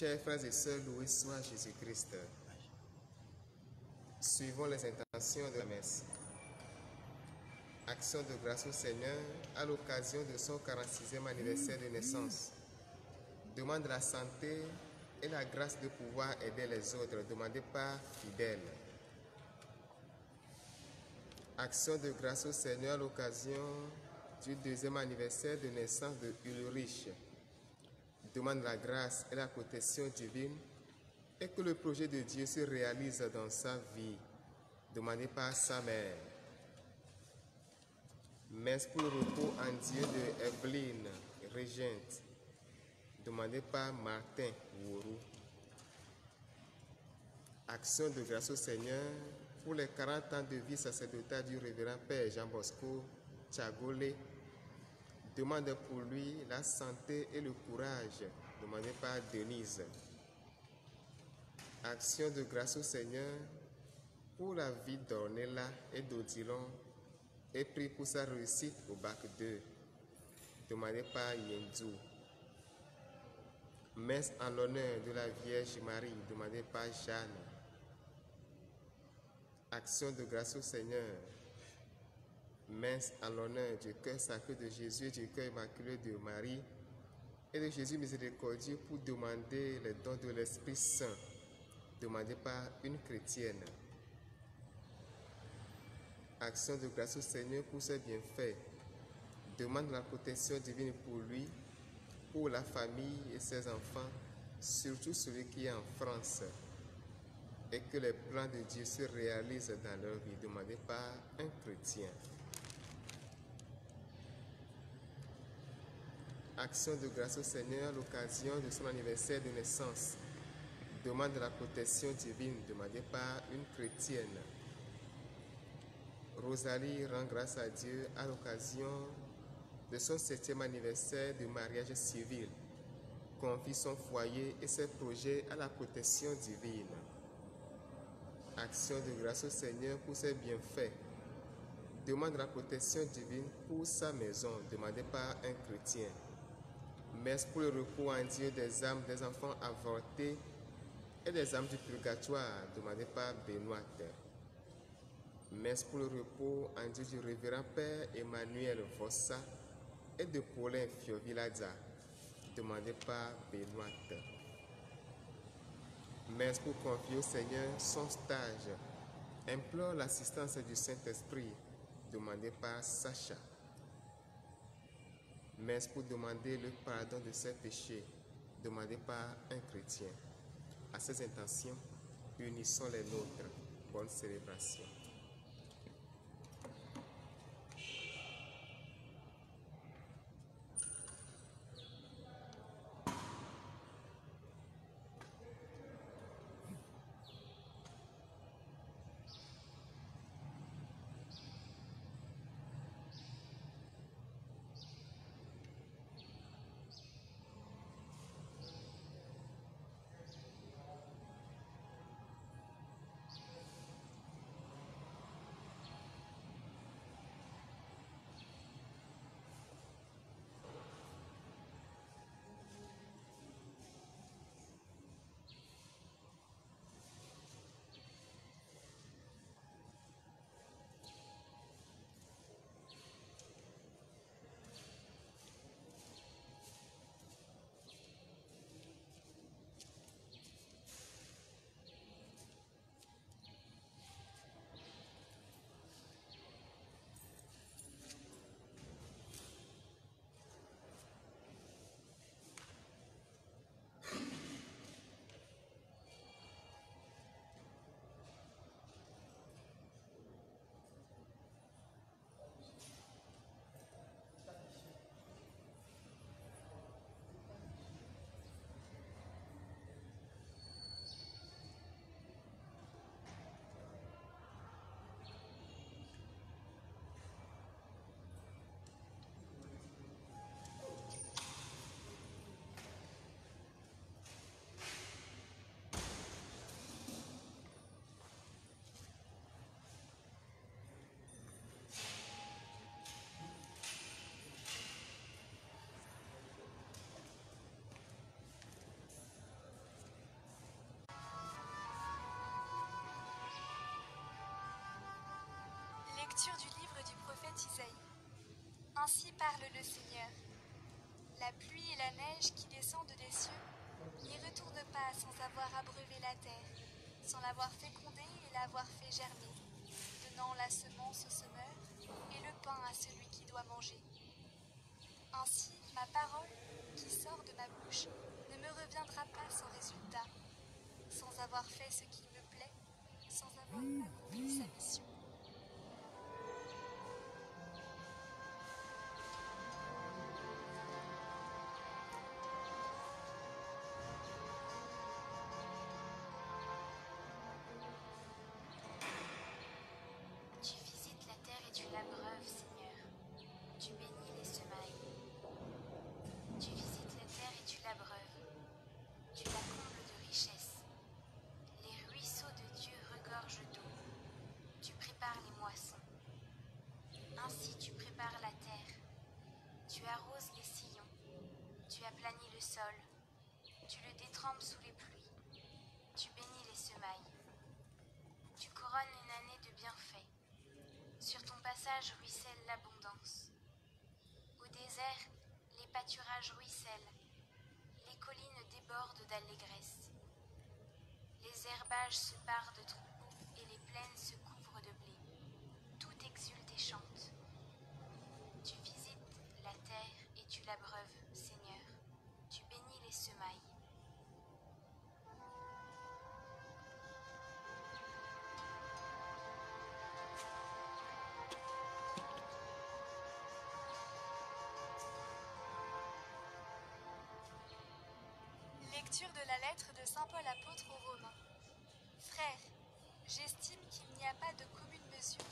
Chers frères et sœurs, loué soit Jésus-Christ. Suivons les intentions de la messe. Action de grâce au Seigneur à l'occasion de son 46e anniversaire de naissance. Demande la santé et la grâce de pouvoir aider les autres, demandée par fidèle. Action de grâce au Seigneur à l'occasion du 2e anniversaire de naissance de Ulrich. Demande la grâce et la protection divine et que le projet de Dieu se réalise dans sa vie, demandé par sa mère. Messe pour le repos en Dieu de Evelyne, régente, demandé par Martin Wourou. Action de grâce au Seigneur pour les 40 ans de vie sacerdotale du révérend Père Jean Bosco Tchagolé. Demande pour lui la santé et le courage, demandé par Denise. Action de grâce au Seigneur pour la vie d'Ornella et d'Odilon et prie pour sa réussite au bac 2, demandé par Yenzou. Messe en l'honneur de la Vierge Marie, demandé par Jeanne. Action de grâce au Seigneur. Messe en l'honneur du cœur sacré de Jésus et du cœur immaculé de Marie et de Jésus miséricordieux pour demander les dons de l'Esprit Saint, demandé par une chrétienne. Action de grâce au Seigneur pour ses bienfaits. Demande la protection divine pour lui, pour la famille et ses enfants, surtout celui qui est en France, et que les plans de Dieu se réalisent dans leur vie, demandé par un chrétien. Action de grâce au Seigneur à l'occasion de son anniversaire de naissance. Demande la protection divine, demandée par une chrétienne. Rosalie rend grâce à Dieu à l'occasion de son 7e anniversaire de mariage civil. Confie son foyer et ses projets à la protection divine. Action de grâce au Seigneur pour ses bienfaits. Demande la protection divine pour sa maison, demandée par un chrétien. Messe pour le repos en Dieu des âmes des enfants avortés et des âmes du purgatoire, demandée par Benoît. Messe pour le repos en Dieu du révérend Père Emmanuel Vossa et de Paulin Fioviladza, demandée par Benoît. Messe pour confier au Seigneur son stage. Implore l'assistance du Saint-Esprit, demandée par Sacha. Messe pour demander le pardon de ses péchés, demandée par un chrétien. À ces intentions, unissons les nôtres. Bonne célébration. Lecture du livre du prophète Isaïe. Ainsi parle le Seigneur. La pluie et la neige qui descendent des cieux n'y retournent pas sans avoir abreuvé la terre, sans l'avoir fécondée et l'avoir fait germer, donnant la semence au semeur et le pain à celui qui doit manger. Ainsi, ma parole qui sort de ma bouche ne me reviendra pas sans résultat, sans avoir fait ce qui me plaît, sans avoir accompli sa mission. Tu visites la terre et tu l'abreuves, Seigneur. Tu bénis les semailles. Tu visites la terre et tu l'abreuves. Tu la combles de richesses. Les ruisseaux de Dieu regorgent d'eau. Tu prépares les moissons. Ainsi tu prépares la terre. Tu arroses les sillons. Tu aplanis le sol. Tu le détrempes sous les pluies. Tu bénis les semailles. Tu couronnes une année de bienfaits. Sur ton passage ruisselle l'abondance. Au désert, les pâturages ruissellent. Les collines débordent d'allégresse. Les herbages se parent de troupeaux et les plaines se couvrent de blé. Tout exulte et chante. Tu visites la terre et tu l'abreuves, Seigneur. Tu bénis les semailles. Lecture de la lettre de saint Paul apôtre aux Romains. Frères, j'estime qu'il n'y a pas de commune mesure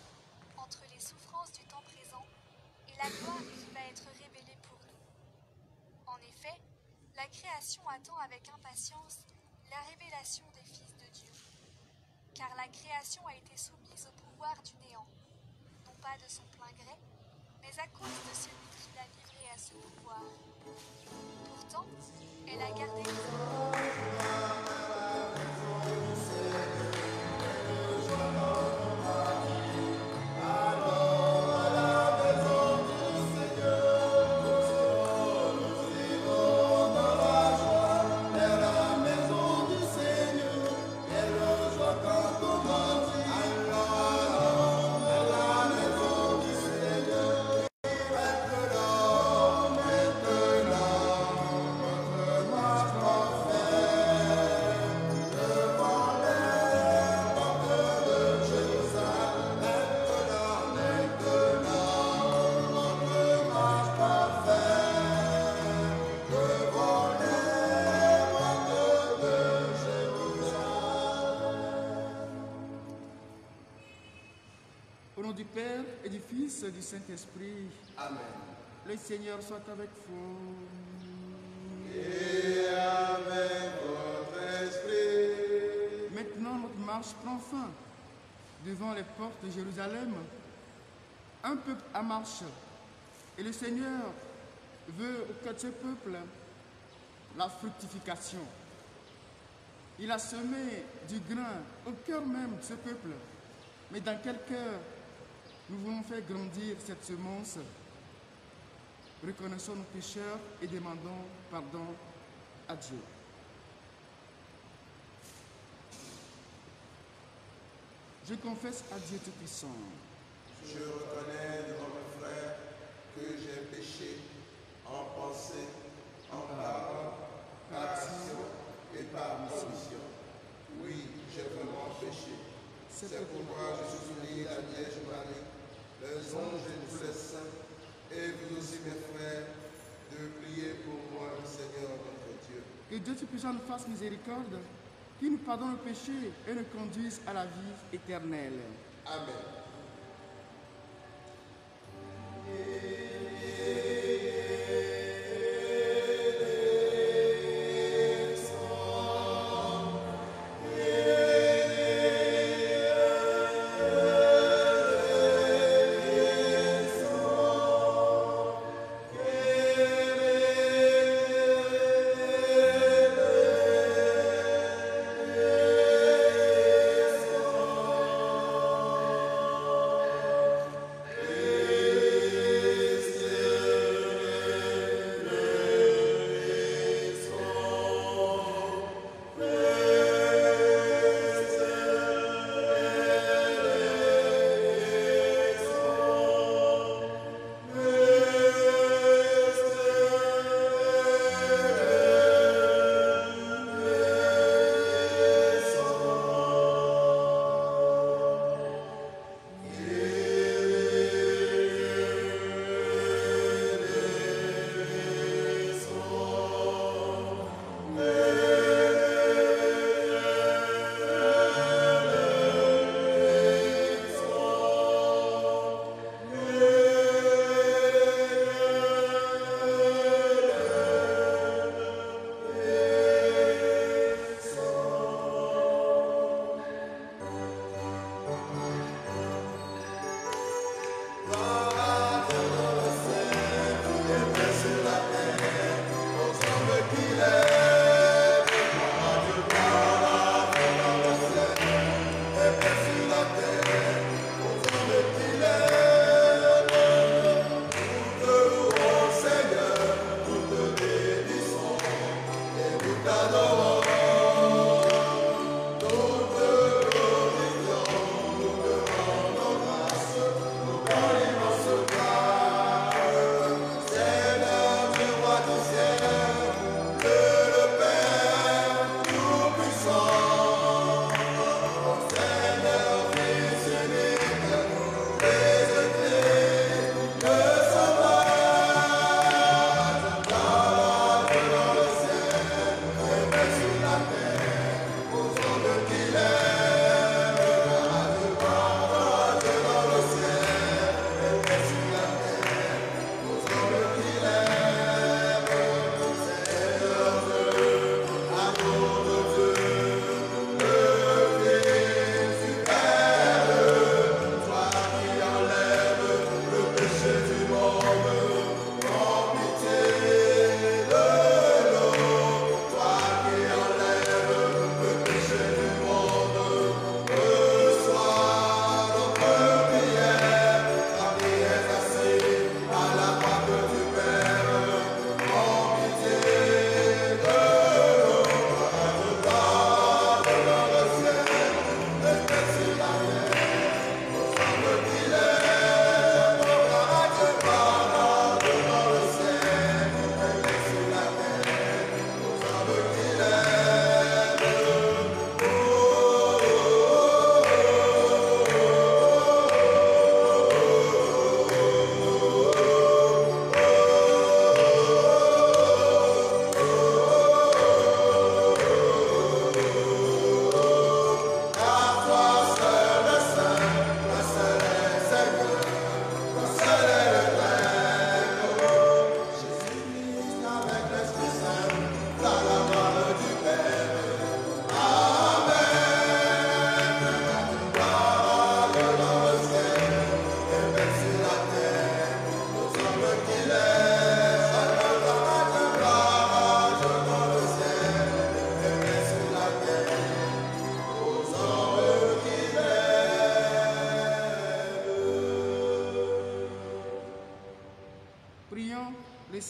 entre les souffrances du temps présent et la gloire qui va être révélée pour nous. En effet, la création attend avec impatience la révélation des fils de Dieu. Car la création a été soumise au pouvoir du néant, non pas de son plein gré, mais à cause de celui qui l'a livrée à ce pouvoir. Pourtant, elle a gardé Au nom du Père et du Fils et du Saint-Esprit. Amen. Le Seigneur soit avec vous. Et avec votre esprit. Maintenant, notre marche prend fin. Devant les portes de Jérusalem, un peuple à marche. Et le Seigneur veut au cœur de ce peuple la fructification. Il a semé du grain au cœur même de ce peuple. Mais dans quel cœur nous voulons faire grandir cette semence? Reconnaissons nos pécheurs et demandons pardon à Dieu. Je confesse à Dieu Tout-Puissant. Je reconnais devant mes frères que j'ai péché en pensée, en parole, par action et par omission. Oui, j'ai vraiment péché. C'est pourquoi je supplie la Vierge Marie, les anges et tous les saints, et vous aussi mes frères, de prier pour moi, le Seigneur notre Dieu. Que Dieu Tout-Puissant nous fasse miséricorde, qu'il nous pardonne nos péchés et nous conduise à la vie éternelle. Amen.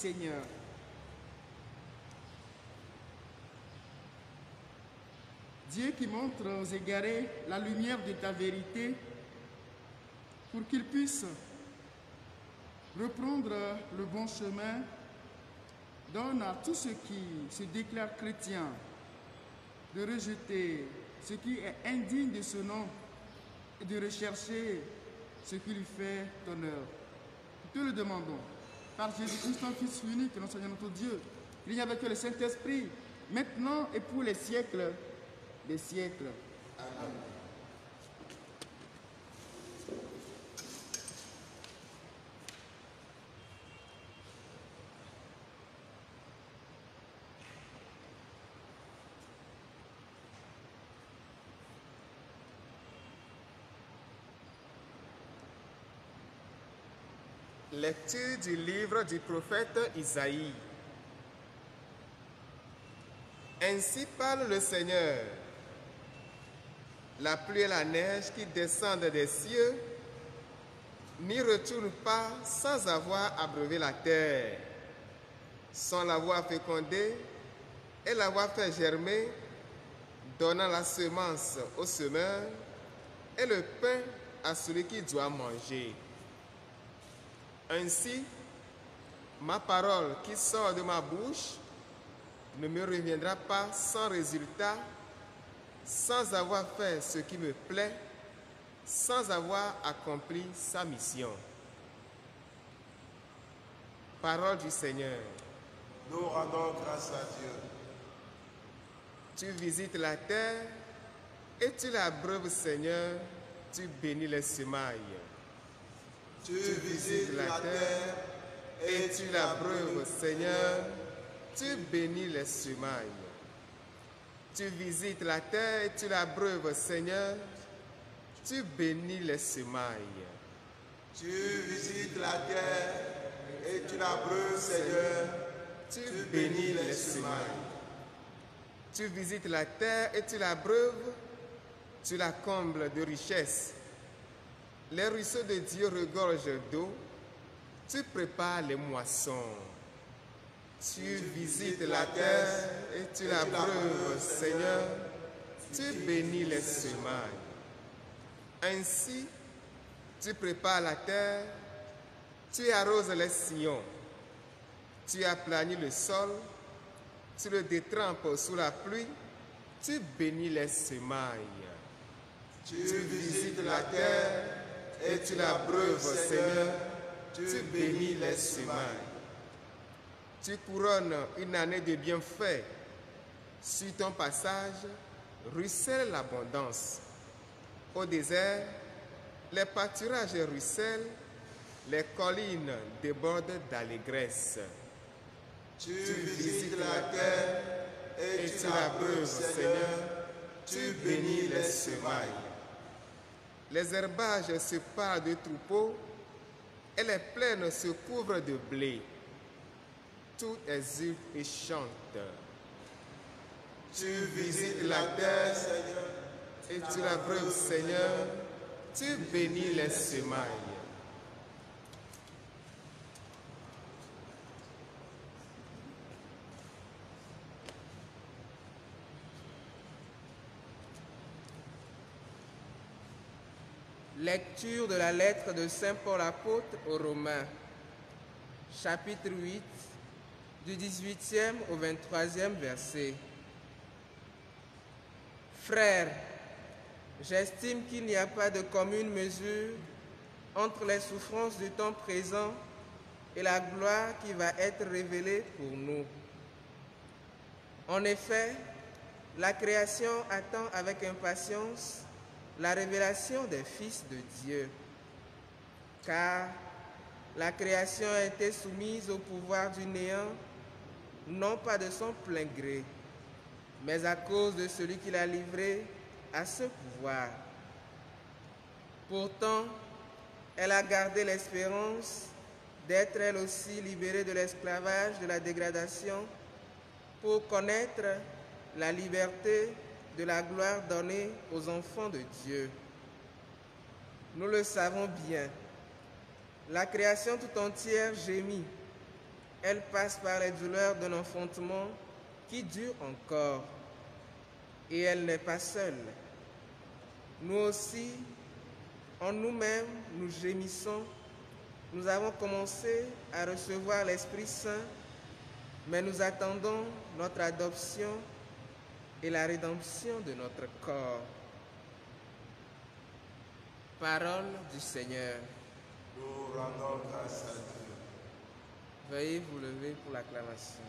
Seigneur. Dieu qui montre aux égarés la lumière de ta vérité pour qu'ils puissent reprendre le bon chemin, donne à tous ceux qui se déclarent chrétiens de rejeter ce qui est indigne de ce nom et de rechercher ce qui lui fait honneur. Nous te le demandons, par Jésus-Christ, ton Fils unique, notre Seigneur, notre Dieu, il n'y a avec le Saint-Esprit, maintenant et pour les siècles des siècles. Amen. Lecture du livre du prophète Isaïe. Ainsi parle le Seigneur. La pluie et la neige qui descendent des cieux n'y retournent pas sans avoir abreuvé la terre, sans l'avoir fécondée et l'avoir fait germer, donnant la semence au semeur et le pain à celui qui doit manger. Ainsi, ma parole qui sort de ma bouche ne me reviendra pas sans résultat, sans avoir fait ce qui me plaît, sans avoir accompli sa mission. Parole du Seigneur. Nous rendons grâce à Dieu. Tu visites la terre et tu l'abreuves, Seigneur, tu bénis les semailles. Tu visites la terre et tu l'abreuves, Seigneur, tu bénis les semailles. Tu visites la terre et tu l'abreuves, Seigneur, tu bénis les semailles. Tu visites la terre et tu l'abreuves, Seigneur, tu bénis les semailles. Tu visites la terre et tu l'abreuves, tu la combles de richesses. Les ruisseaux de Dieu regorgent d'eau, tu prépares les moissons. Tu visites la terre et tu l'abreuves, Seigneur, tu bénis les semailles. Ainsi, tu prépares la terre, tu arroses les sillons, tu aplanis le sol, tu le détrempes sous la pluie, tu bénis les semailles. Tu visites la terre et tu l'abreuves, Seigneur, tu bénis les semailles. Tu couronnes une année de bienfaits. Sur ton passage, ruisselle l'abondance. Au désert, les pâturages ruissellent, les collines débordent d'allégresse. Tu visites la terre et tu l'abreuves, Seigneur, tu bénis les semailles. Les herbages se parent de troupeaux et les plaines se couvrent de blé. Tout exulte et chante. Tu visites la terre, Seigneur, et tu l'abreuves, Seigneur, tu bénis les semailles. Lecture de la lettre de Saint Paul apôtre aux Romains, chapitre 8, du 18e au 23e verset. Frères, j'estime qu'il n'y a pas de commune mesure entre les souffrances du temps présent et la gloire qui va être révélée pour nous. En effet, la création attend avec impatience la révélation des fils de Dieu, car la création a été soumise au pouvoir du néant, non pas de son plein gré, mais à cause de celui qui l'a livré à ce pouvoir. Pourtant, elle a gardé l'espérance d'être elle aussi libérée de l'esclavage, de la dégradation, pour connaître la liberté de la gloire donnée aux enfants de Dieu. Nous le savons bien, la création tout entière gémit, Elle passe par les douleurs d'un enfantement qui dure encore. Et elle n'est pas seule. Nous aussi, en nous-mêmes, nous gémissons. Nous avons commencé à recevoir l'Esprit Saint, mais nous attendons notre adoption et la rédemption de notre corps. Parole du Seigneur. Nous rendons grâce à Dieu. Veuillez vous lever pour l'acclamation.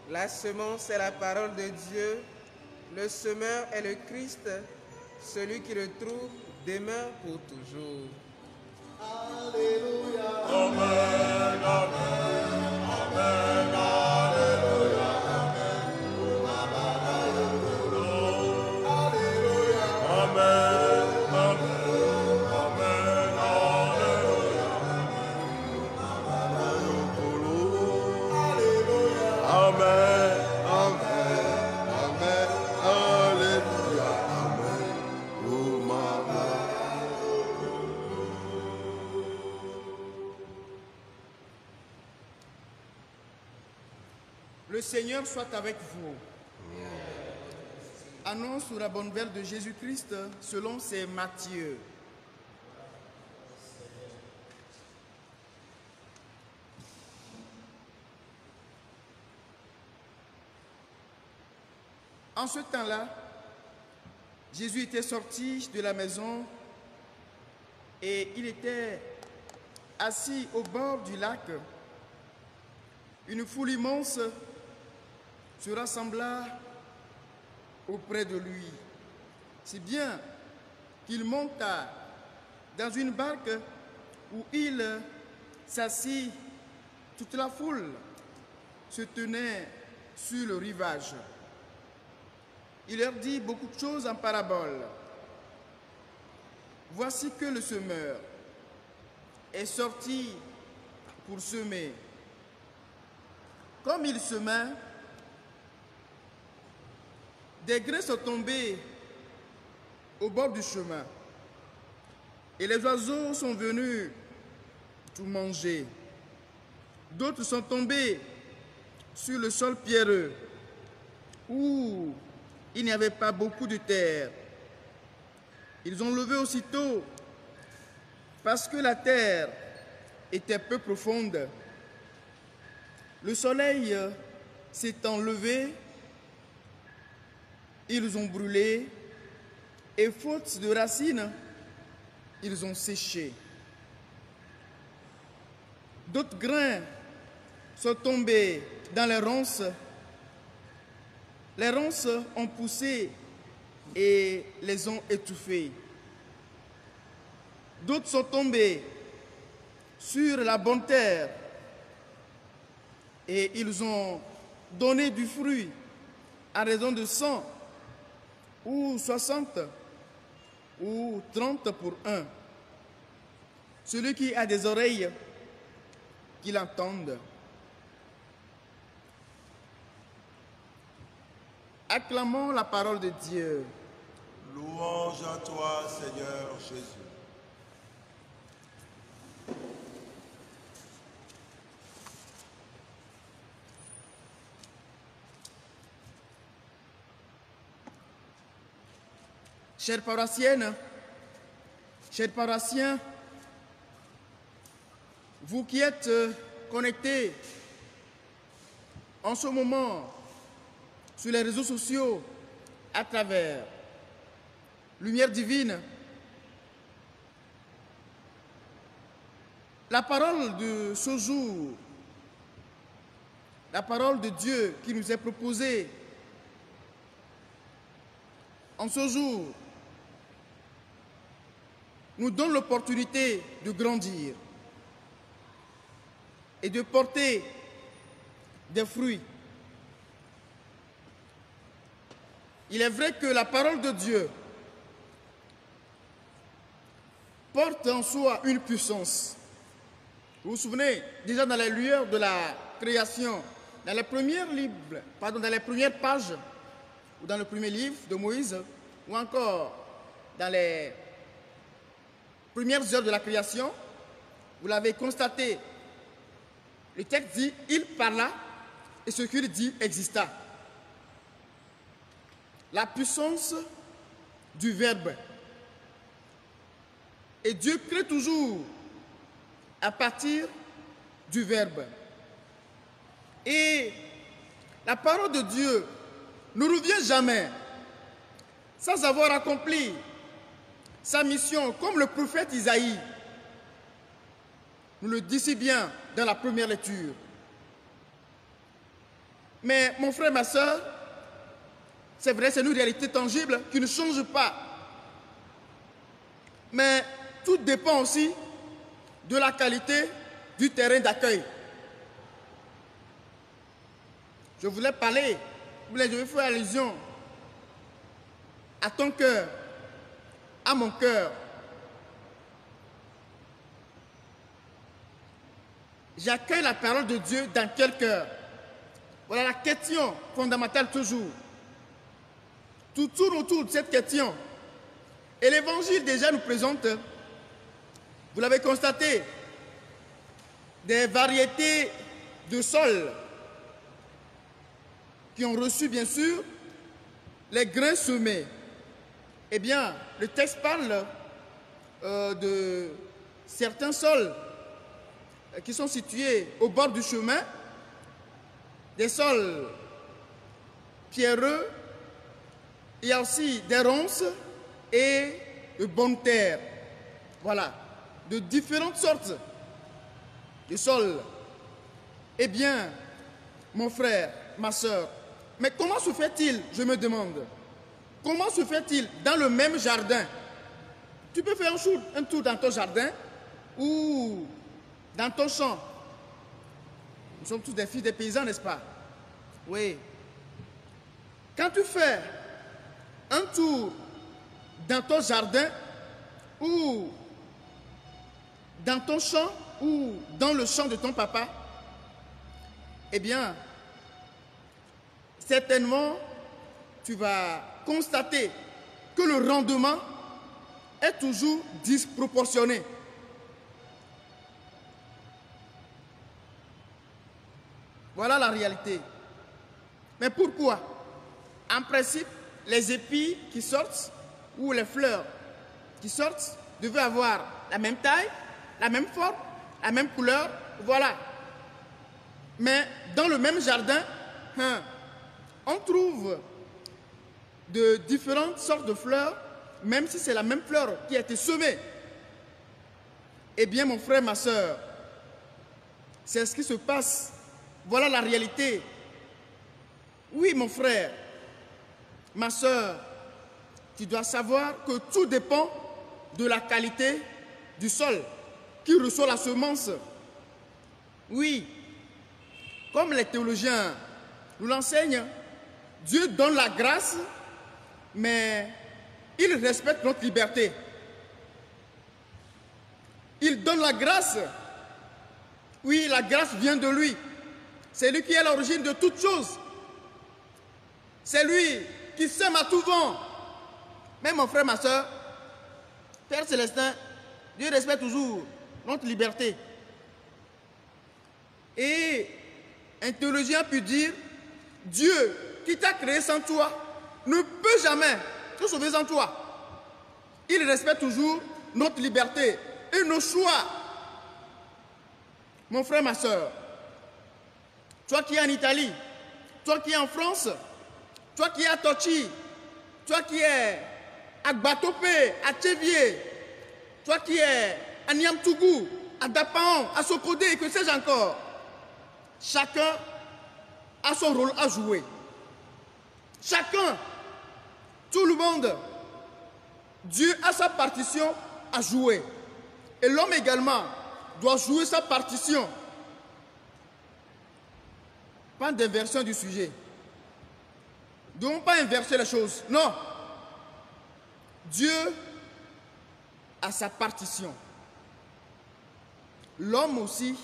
La semence est la parole de Dieu. Le semeur est le Christ. Celui qui le trouve demeure pour toujours. Le Seigneur soit avec vous. Annonce sur la bonne nouvelle de Jésus-Christ selon saint Matthieu. En ce temps-là, Jésus était sorti de la maison et il était assis au bord du lac. Une foule immense se rassembla auprès de lui, si bien qu'il monta dans une barque où il s'assit. Toute la foule se tenait sur le rivage. Il leur dit beaucoup de choses en parabole. Voici que le semeur est sorti pour semer. Comme il semait, des grains sont tombés au bord du chemin et les oiseaux sont venus tout manger. D'autres sont tombés sur le sol pierreux où il n'y avait pas beaucoup de terre. Ils ont levé aussitôt parce que la terre était peu profonde. Le soleil s'étant levé, ils ont brûlé et faute de racines, ils ont séché. D'autres grains sont tombés dans les ronces. Les ronces ont poussé et les ont étouffés. D'autres sont tombés sur la bonne terre et ils ont donné du fruit à raison de 100 ou 60 ou 30 pour un. Celui qui a des oreilles, qu'il entende. Acclamons la parole de Dieu. Louange à toi, Seigneur Jésus. Chères paroissiennes, chers paroissiens, vous qui êtes connectés en ce moment sur les réseaux sociaux à travers Lumière Divine, la parole de ce jour, la parole de Dieu qui nous est proposée en ce jour, nous donne l'opportunité de grandir et de porter des fruits. Il est vrai que la parole de Dieu porte en soi une puissance. Vous vous souvenez, déjà dans les lueurs de la création, dans les premières pages, ou dans le premier livre de Moïse, ou encore dans les premières heures de la création, vous l'avez constaté, le texte dit « il parla » et ce qu'il dit exista. La puissance du Verbe. Et Dieu crée toujours à partir du Verbe. Et la parole de Dieu ne revient jamais sans avoir accompli sa mission, comme le prophète Isaïe nous le dit si bien dans la première lecture. Mais mon frère, ma soeur, c'est vrai, c'est une réalité tangible qui ne change pas. Mais tout dépend aussi de la qualité du terrain d'accueil. Je voulais parler, je vais faire allusion à ton cœur, à mon cœur. J'accueille la parole de Dieu dans quel cœur? Voilà la question fondamentale toujours. Tout tourne autour de cette question. Et l'Évangile déjà nous présente, vous l'avez constaté, des variétés de sols qui ont reçu bien sûr les grains semés. Eh bien, le texte parle de certains sols qui sont situés au bord du chemin, des sols pierreux, il y a aussi des ronces et de bonnes terres. Voilà, de différentes sortes de sols. Eh bien, mon frère, ma soeur, mais comment se fait-il, je me demande, comment se fait-il dans le même jardin? Tu peux faire un tour dans ton jardin ou dans ton champ. Nous sommes tous des filles des paysans, n'est-ce pas? Oui. Quand tu fais un tour dans ton jardin ou dans ton champ ou dans le champ de ton papa, eh bien, certainement, tu vas constater que le rendement est toujours disproportionné. Voilà la réalité. Mais pourquoi? En principe, les épis qui sortent ou les fleurs qui sortent devaient avoir la même taille, la même forme, la même couleur, voilà. Mais dans le même jardin, on trouve de différentes sortes de fleurs, même si c'est la même fleur qui a été semée. Eh bien, mon frère, ma soeur, c'est ce qui se passe. Voilà la réalité. Oui, mon frère, ma soeur, tu dois savoir que tout dépend de la qualité du sol qui reçoit la semence. Oui, comme les théologiens nous l'enseignent, Dieu donne la grâce, mais il respecte notre liberté. Il donne la grâce. Oui, la grâce vient de lui. C'est lui qui est à l'origine de toutes choses. C'est lui qui sème à tout vent. Mais mon frère, ma soeur, Père Célestin, Dieu respecte toujours notre liberté. Et un théologien peut dire, Dieu qui t'a créé sans toi ne peut jamais te sauver sans toi. Il respecte toujours notre liberté et nos choix. Mon frère, ma soeur, toi qui es en Italie, toi qui es en France, toi qui es à Tochi, toi qui es à Gbatope, à Tchevier, toi qui es à Niamtougou, à Dapaon, à Sokodé, et que sais-je encore, chacun a son rôle à jouer. Chacun, tout le monde, Dieu a sa partition à jouer. Et l'homme également doit jouer sa partition. Pas d'inversion du sujet. Nous ne devons pas inverser les choses. Non. Dieu a sa partition. L'homme aussi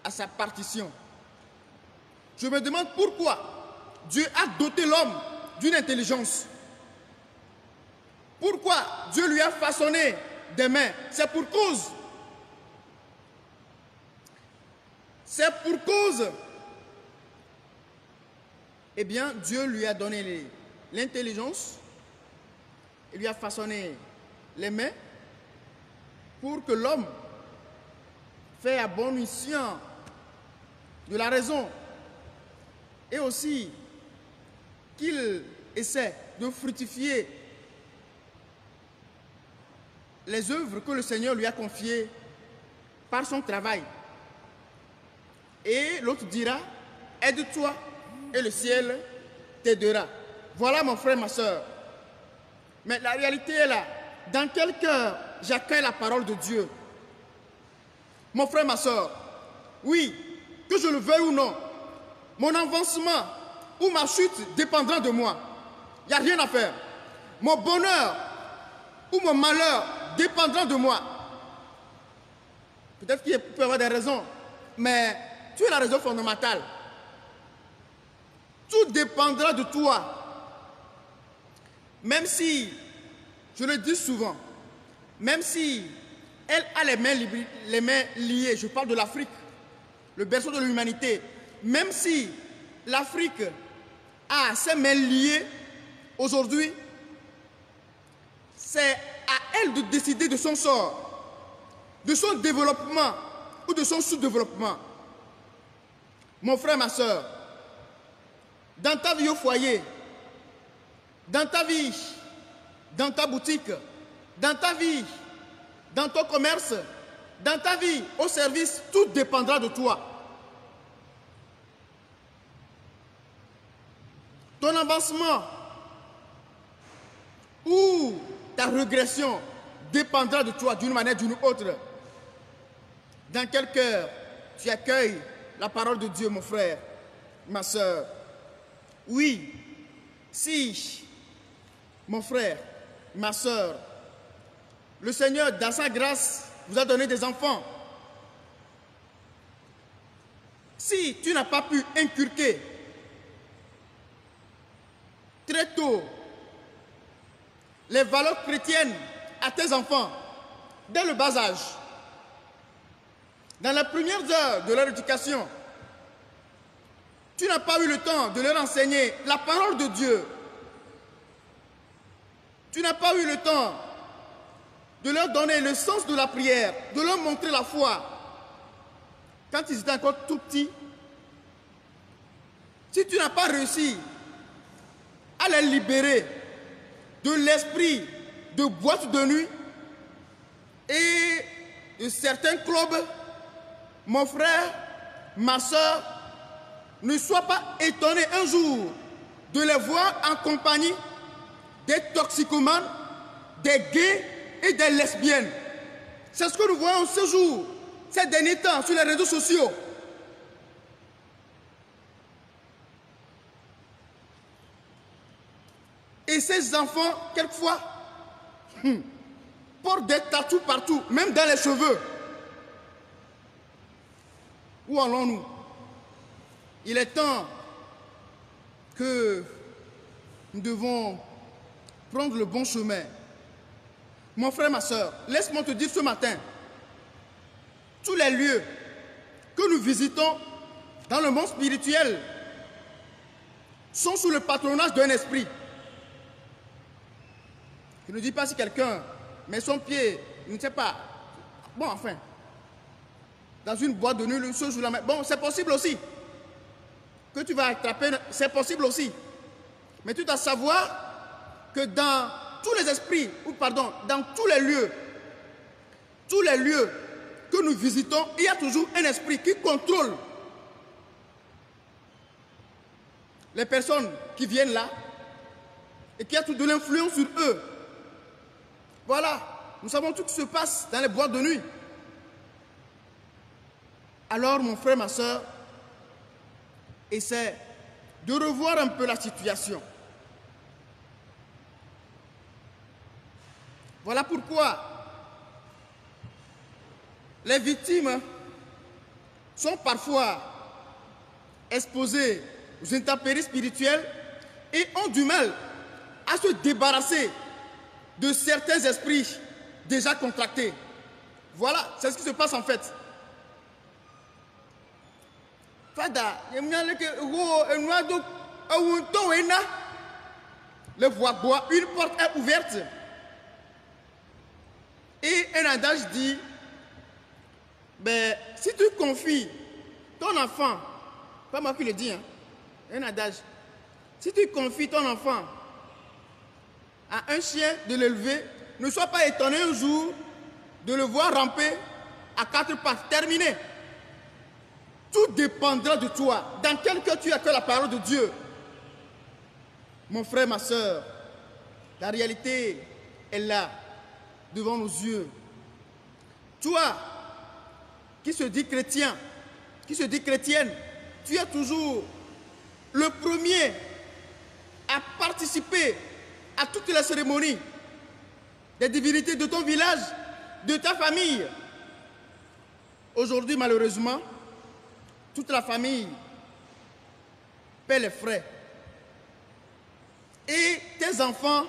a sa partition. Je me demande pourquoi Dieu a doté l'homme d'une intelligence. Pourquoi Dieu lui a façonné des mains? C'est pour cause. Eh bien, Dieu lui a donné l'intelligence, il lui a façonné les mains pour que l'homme fait à bon escient de la raison et aussi qu'il essaie de fructifier les œuvres que le Seigneur lui a confiées par son travail. Et l'autre dira, aide-toi et le ciel t'aidera. Voilà mon frère, ma soeur. Mais la réalité est là. Dans quel cœur j'accueille la parole de Dieu? Mon frère, ma soeur, oui, que je le veuille ou non, mon avancement ou ma chute dépendra de moi. Il n'y a rien à faire. Mon bonheur ou mon malheur dépendra de moi. Peut-être qu'il peut y avoir des raisons, mais tu es la raison fondamentale. Tout dépendra de toi. Même si, je le dis souvent, même si elle a les mains liées, je parle de l'Afrique, le berceau de l'humanité, même si l'Afrique a ses mains liées aujourd'hui, c'est à elle de décider de son sort, de son développement ou de son sous-développement. Mon frère, ma soeur, dans ta vie au foyer, dans ta vie, dans ta boutique, dans ta vie, dans ton commerce, dans ta vie au service, tout dépendra de toi. Ton avancement ou ta régression dépendra de toi d'une manière ou d'une autre. Dans quel cœur tu accueilles la parole de Dieu, mon frère, ma soeur? Oui, si, mon frère, ma soeur, le Seigneur, dans sa grâce, vous a donné des enfants. Si tu n'as pas pu inculquer très tôt les valeurs chrétiennes à tes enfants, dès le bas âge, dans les premières heures de leur éducation, tu n'as pas eu le temps de leur enseigner la parole de Dieu. Tu n'as pas eu le temps de leur donner le sens de la prière, de leur montrer la foi. Quand ils étaient encore tout petits, si tu n'as pas réussi à les libérer de l'esprit de boîte de nuit et de certains clubs, mon frère, ma soeur, ne sois pas étonné un jour de les voir en compagnie des toxicomanes, des gays et des lesbiennes. C'est ce que nous voyons ce jour, ces derniers temps, sur les réseaux sociaux. Et ces enfants, quelquefois, portent des tatous partout, même dans les cheveux. Où allons-nous? Il est temps que nous devons prendre le bon chemin. Mon frère, ma soeur, laisse-moi te dire ce matin, tous les lieux que nous visitons dans le monde spirituel sont sous le patronage d'un esprit. Je ne dis pas si quelqu'un met son pied, je ne sais pas, bon enfin, dans une boîte de nuit, ce jour-là, bon c'est possible aussi. Que tu vas attraper, c'est possible aussi. Mais tu dois savoir que dans tous les esprits, ou pardon, dans tous les lieux que nous visitons, il y a toujours un esprit qui contrôle les personnes qui viennent là et qui a tout de l'influence sur eux. Voilà, nous savons tout ce qui se passe dans les boîtes de nuit. Alors, mon frère, ma soeur, essaie de revoir un peu la situation. Voilà pourquoi Les victimes sont parfois exposées aux intempéries spirituelles et ont du mal à se débarrasser de certains esprits déjà contractés. Voilà, c'est ce qui se passe en fait. Fada, le voix, une porte est ouverte. Et un adage dit, ben, si tu confies ton enfant, pas moi qui le dis, hein, un adage, si tu confies ton enfant à un chien de l'élever, ne sois pas étonné un jour de le voir ramper à quatre pattes. Terminé. Tout dépendra de toi. Dans quel cœur tu accueilles la parole de Dieu? Mon frère, ma soeur, la réalité est là, devant nos yeux. Toi, qui se dit chrétien, qui se dit chrétienne, tu es toujours le premier à participer à toutes les cérémonies des divinités de ton village, de ta famille. Aujourd'hui, malheureusement, toute la famille paie les frais. Et tes enfants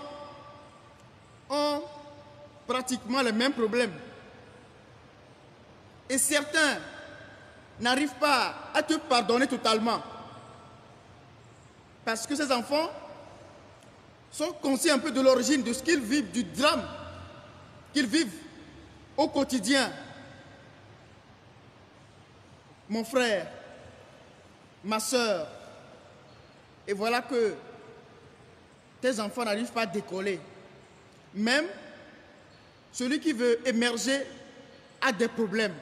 ont pratiquement les mêmes problèmes. Et certains n'arrivent pas à te pardonner totalement. Parce que ces enfants sont conscients un peu de l'origine de ce qu'ils vivent, du drame qu'ils vivent au quotidien. Mon frère, ma soeur, et voilà que tes enfants n'arrivent pas à décoller. Même celui qui veut émerger a des problèmes.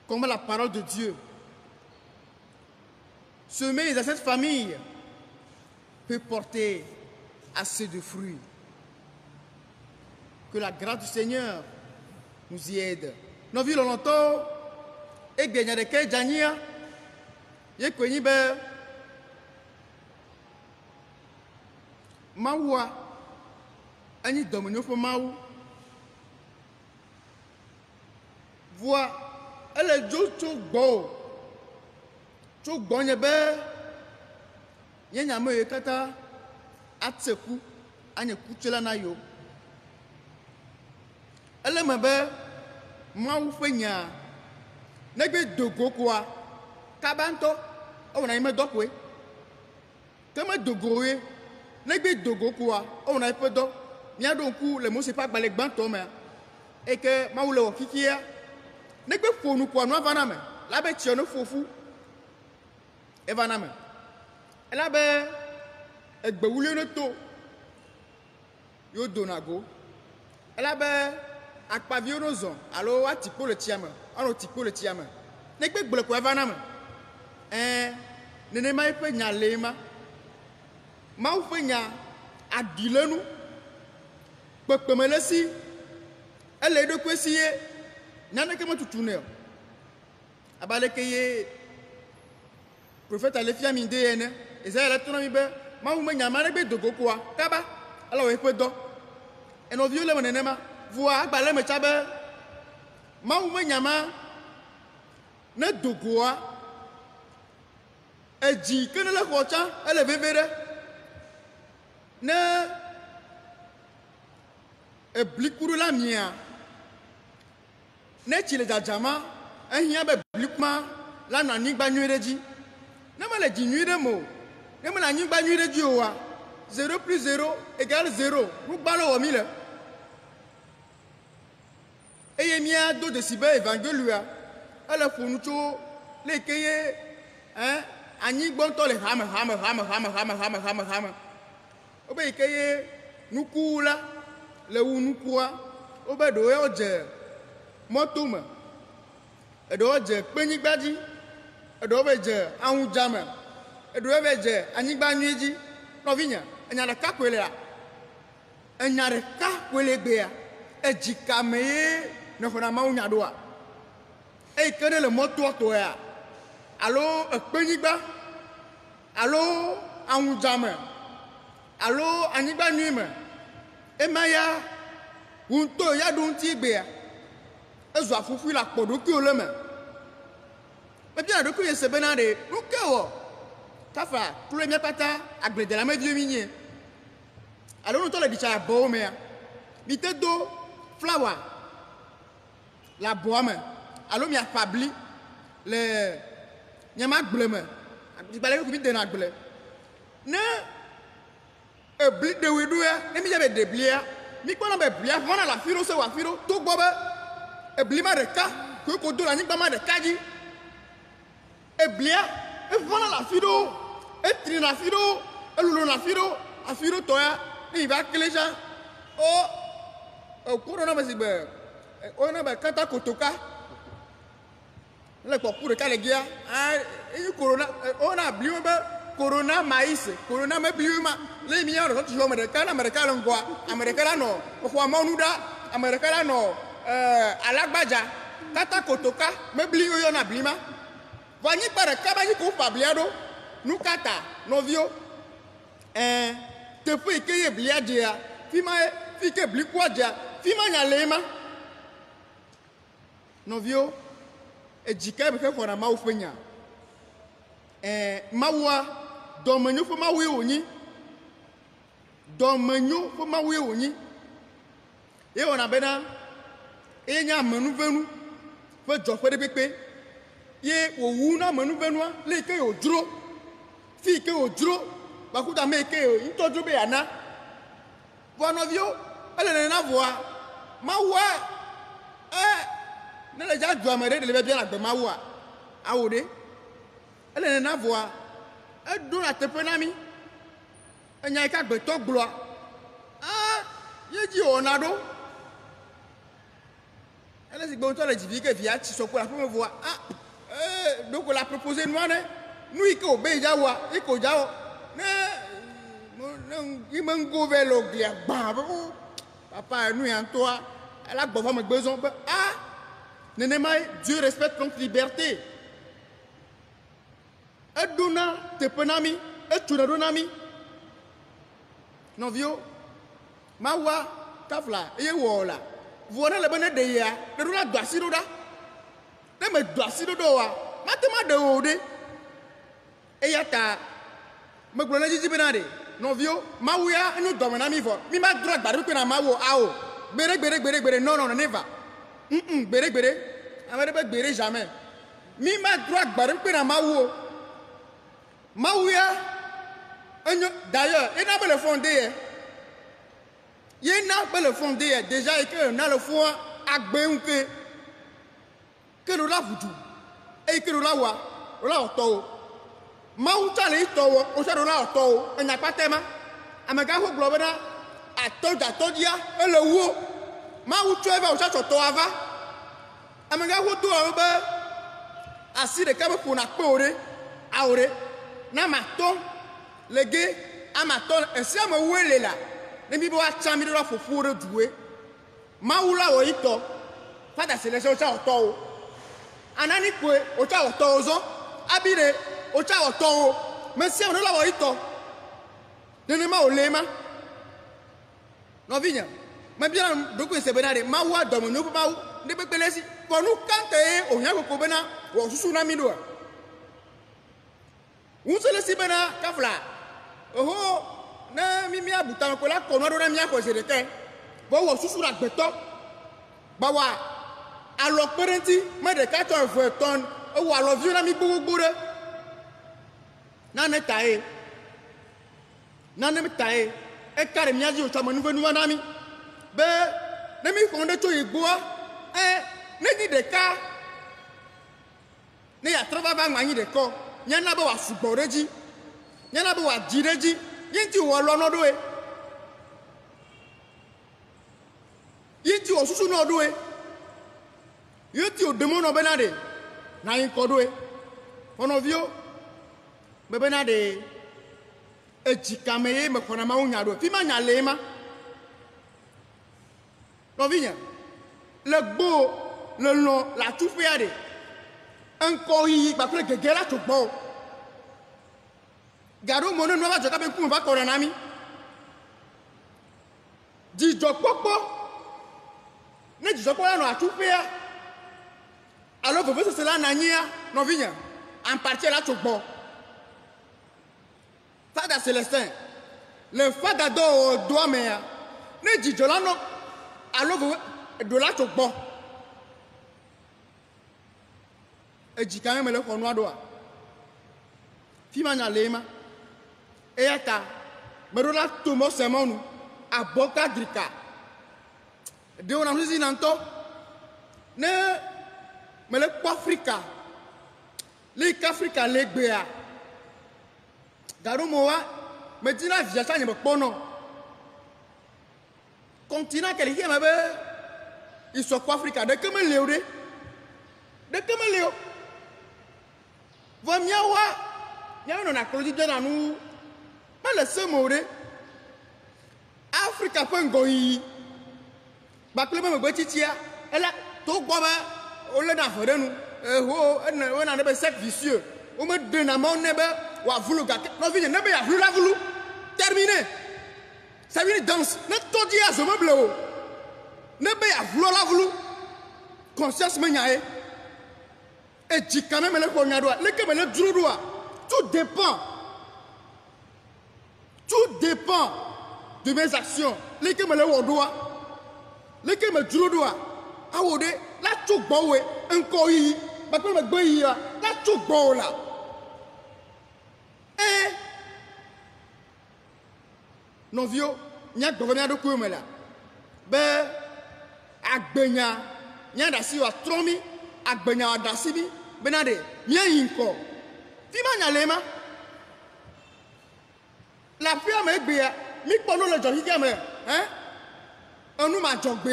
Comme la parole de Dieu. Semer dans cette famille peut porter assez de fruits. Que la grâce du Seigneur nous y aide. Nous vivons longtemps et bien des cas d'ania. Il y a connu ben mawa ani domino pour maou. Voix elle est juste beau. Tu gagnes ben il y a un kata atseku anya kuchela na yo. Elle me ben maou fenya negbe dogo kwa kabanto on a aimé dokwe comme dogo we negbe dogo kwa on a peu do mia donc le mot c'est pas balek banto mais et que maou le okikia negbe fonu kwa no avana me la be tiono fofu evana me la be egbe wule no to yo donago la be akpavio no zon alo atipo le tiame ono tipo le tiame negbe gble ko evana me nene mai pe nya lema mau fe nya adilenu pepemelesi ele do kwesiye nyane ke matutune abale ke ye prophète alefia minde ene eza la tona mi be mau me nya ma negbe dogo kwa kaba ala we pe do eno viole nene ma voa agbale me chabe mau me nya ma ne dogoa eji kene le xocha ele vevere ne eblikuru la mia ne chile jajama ehia be blikuma la na nigba nyureji ne ma le ji nyure mo ne ma na nigba nyureji o wa 0 + 0 = 0 ru gba lo mi le eye mia do de sibe evangelia ele fonu tso le keye anyi gbonto le hame obe keye nukula le wu nukua obe do e oje moto me edo oje penyigbaji edo obe je ahun jame edo obe je anyigba nyiji no vinya enya le kakwele a enya le kakwele gbe a ejika me no fona ma unya do a e kene le moto to ya alo ekpenyigba alo ahun jame alo anyigba nyime emaya unto ya dun ti gbe a ezu afufu la kpɔ ɖokui le me mebia ɖokui ye se bena ɖe nu ke wɔ kafa klo mía kpata agbledela meviwo mi nye alo nutɔ le ɖitsa abɔwo mea mi te do flawa le abɔa me alo mi aƒabli le nyama agble me gbalẽ mi dena agble ne ebli ɖewoe ɖo ya ne mi dze be ɖeblia mi kpɔna be blia vɔna le afi ɖo se wɔ afi ɖo to gbɔ be ebli ma ɖeka ko do le anyigba ma ɖeka dzi eblia evɔna le afi ɖo etri na afi ɖo elolo na afi ɖo tɔ ya ne yi va kele sa o ko ɖo na me si be o na be kata kotoka le kpɔku ɖeka le gia eyi korona o na bli be korona maïs korona me bli ma le mi ya ɖo tsi ame ɖeka na ame ɖeka le ŋgɔa ame ɖeka la nɔ xɔa mɔnu ɖa ame ɖeka la nɔ alagbadza kata kotoka me bli yo na bli ma vɔ anyigba ɖeka ba yi ko fa blia ɖo nu kata nɔviwo teƒe yi ke ye blia dzea fi ke bli kua dzea fi ma nya le ma nɔviwo edzika be ke xɔna mawu ƒe nya mawua dɔmenyo ƒe mawu ye wònyi dɔmenyo ƒe mawu ye wònyi ye wɔna bena ye nye amenuvenu ƒe dzɔƒe ɖe kpekpe ye wòwu na amenuvenua le yi ke wòdzro fi yi ke wòdzro bakuta me yi ke ŋutɔ dzro be yana vɔ nɔviwo ele nena vɔa mawua ne le dza du ame ɖe le be bia na gbe mawua awo ɖe ele nena vɔa eɖo na teƒe na mi enya yi ke agbetɔ gblɔa ye dzi wɔna ɖo ele si gbe ŋutɔ le dzivi ke via tsi sɔkpo le aƒeme vɔa ɖoko la propose nua ne nu yi ke wòbe yi dza wɔa yi ko dza wɔ ne yi me ŋgo vɛ le oglia gbã be papa nu ya ŋutɔa ela gbɔ va megbe zɔn be nenema Dieu respecte notre liberté eɖona teƒe na mi etsona ɖo na mi nɔviwo mawua kafla eye wɔ la vɔ ne le be ne ɖe yia ne ɖo la do asi ɖo ɖa ne me do asi ɖo ɖo wa mate ma ɖe o ɖe eya ta megblɔ ne dzidzi bena ɖe nɔviwo mawu ya enu dɔme na mi vɔ mi ma drɔ agbaɖokpe na mawu awo gbeɖe nɔnɔ ne va gbeɖe ame ɖe be gbeɖe jamais mi ma drɔ agbaɖokpe na mawu o mawu ya enyo d'ailleurs yena be le fondé yena be le fondé déjà yi ke na le fond agbe ŋuke ke ɖo la ʋudu eye ke ɖo la wɔa ɖo la wɔtɔwo mawu tsã le yi tɔwɔ o tsã ɖo la wɔtɔwo enya kpatɛ ma amegaxo gblɔ bena atɔdzia ele wo mawu tsɔe va o tsã tsɔ tɔwa va amegaxo do awo be asi ɖeka be ƒona kpe o ɖe awo ɖe na ma tɔ le ge ama tɔ esi ame woe le la ne mi be woatsã mi ɖo la ƒoƒo ɖe due mawu la wɔ yi tɔ fada si le se o tsã wɔtɔwo anani koe o tsã wɔtɔwo zɔ abi ɖe o tsã wɔtɔwo mesi ame ɖo la wɔ yi tɔ nenema o le ma nɔvinya mebia ɖokui se bena ɖe mawu adɔmenyo ƒe mawu ne kpekpe le esi vɔ nu kante ye o hiã koko bena wɔ susu na mi ɖoa ŋusẽ le si bena kafla oho ne mi miabuta ko la kɔ nua ɖo na mia xɔ zi ɖekae vɔ wɔ susu na gbetɔ gbawa alɔ kpe ɖe ŋuti me ɖeka tɔ eve tɔn ewɔ alɔviwo na mi gbogbo ɖe nane ta ye eka ɖe mia dzi wòtsɔ amenuvenua na mi be ne mi xɔ ɖe tso yigboa ne nyi ɖeka ne yàtrɔ va ŋua nyi ɖekɔ nyana be wòasugbɔ ɖe dzi nyana be wòadzi ɖe dzi ye ŋuti wò lɔ nɔ ɖoe ye ŋuti wò susu nɔ ɖoe ye ŋuti wò demo nɔ bena ɖe na yi kɔ ɖoe xɔnɔviwo be bena ɖe edzikame ye me xɔna mawu nya ɖo fi ma nya le ma nɔvinya le gbo le lɔ le atuƒea ɖe ŋkɔ yiyi kpakple gege la tso gbɔ gaɖo mo ne nua va dzɔ kabe ŋkume va kɔ ɖe na mi dzidzɔkpɔkpɔ ne dzidzɔkpɔkpɔ la nɔ atuƒea Alors, vous voyez, c'est là, Nania, non, vigne, en partie là, tu bon. Fada Célestin, le fada do doit, mais, ne dit de là, non, alors, vous de là, tu bon. Et dit quand même, le connois doit. Fimanya lema, et ata, mais là, tout le monde, c'est mon, à Boca Drica. De on a vu nanto ne me le Africa les Africa les béa garumoa me dit la vie ça ne me pono continent quel qui me ils sont quoi Africa de que me léo de que me léo va miawa nya on a clodi de nous mais le semoré Africa peut ngoyi bakle me betitia ela to gbo ba o le na fere nu o na ne be cercle vicieux o me de na mo ne be wa vulu ga no vi ne be ya vulu la vulu terminé ça vient danse ne to di azo me ble o ne be ya vulu la vulu conscience me nyae e di quand même le ko nya do le ke me le duro do tout dépend de mes actions le ke me le wo do les que me droit à oude la tout bon encore yi ba pe me gbe yi la tout bon là non vieux nya gouvernement de ko me la be agbenya nya da si wa tromi agbenya da si bi be na de mia yin ko fi ma nya le ma la pia me gbe ya mi pono le jo ki me nous m'a jogbe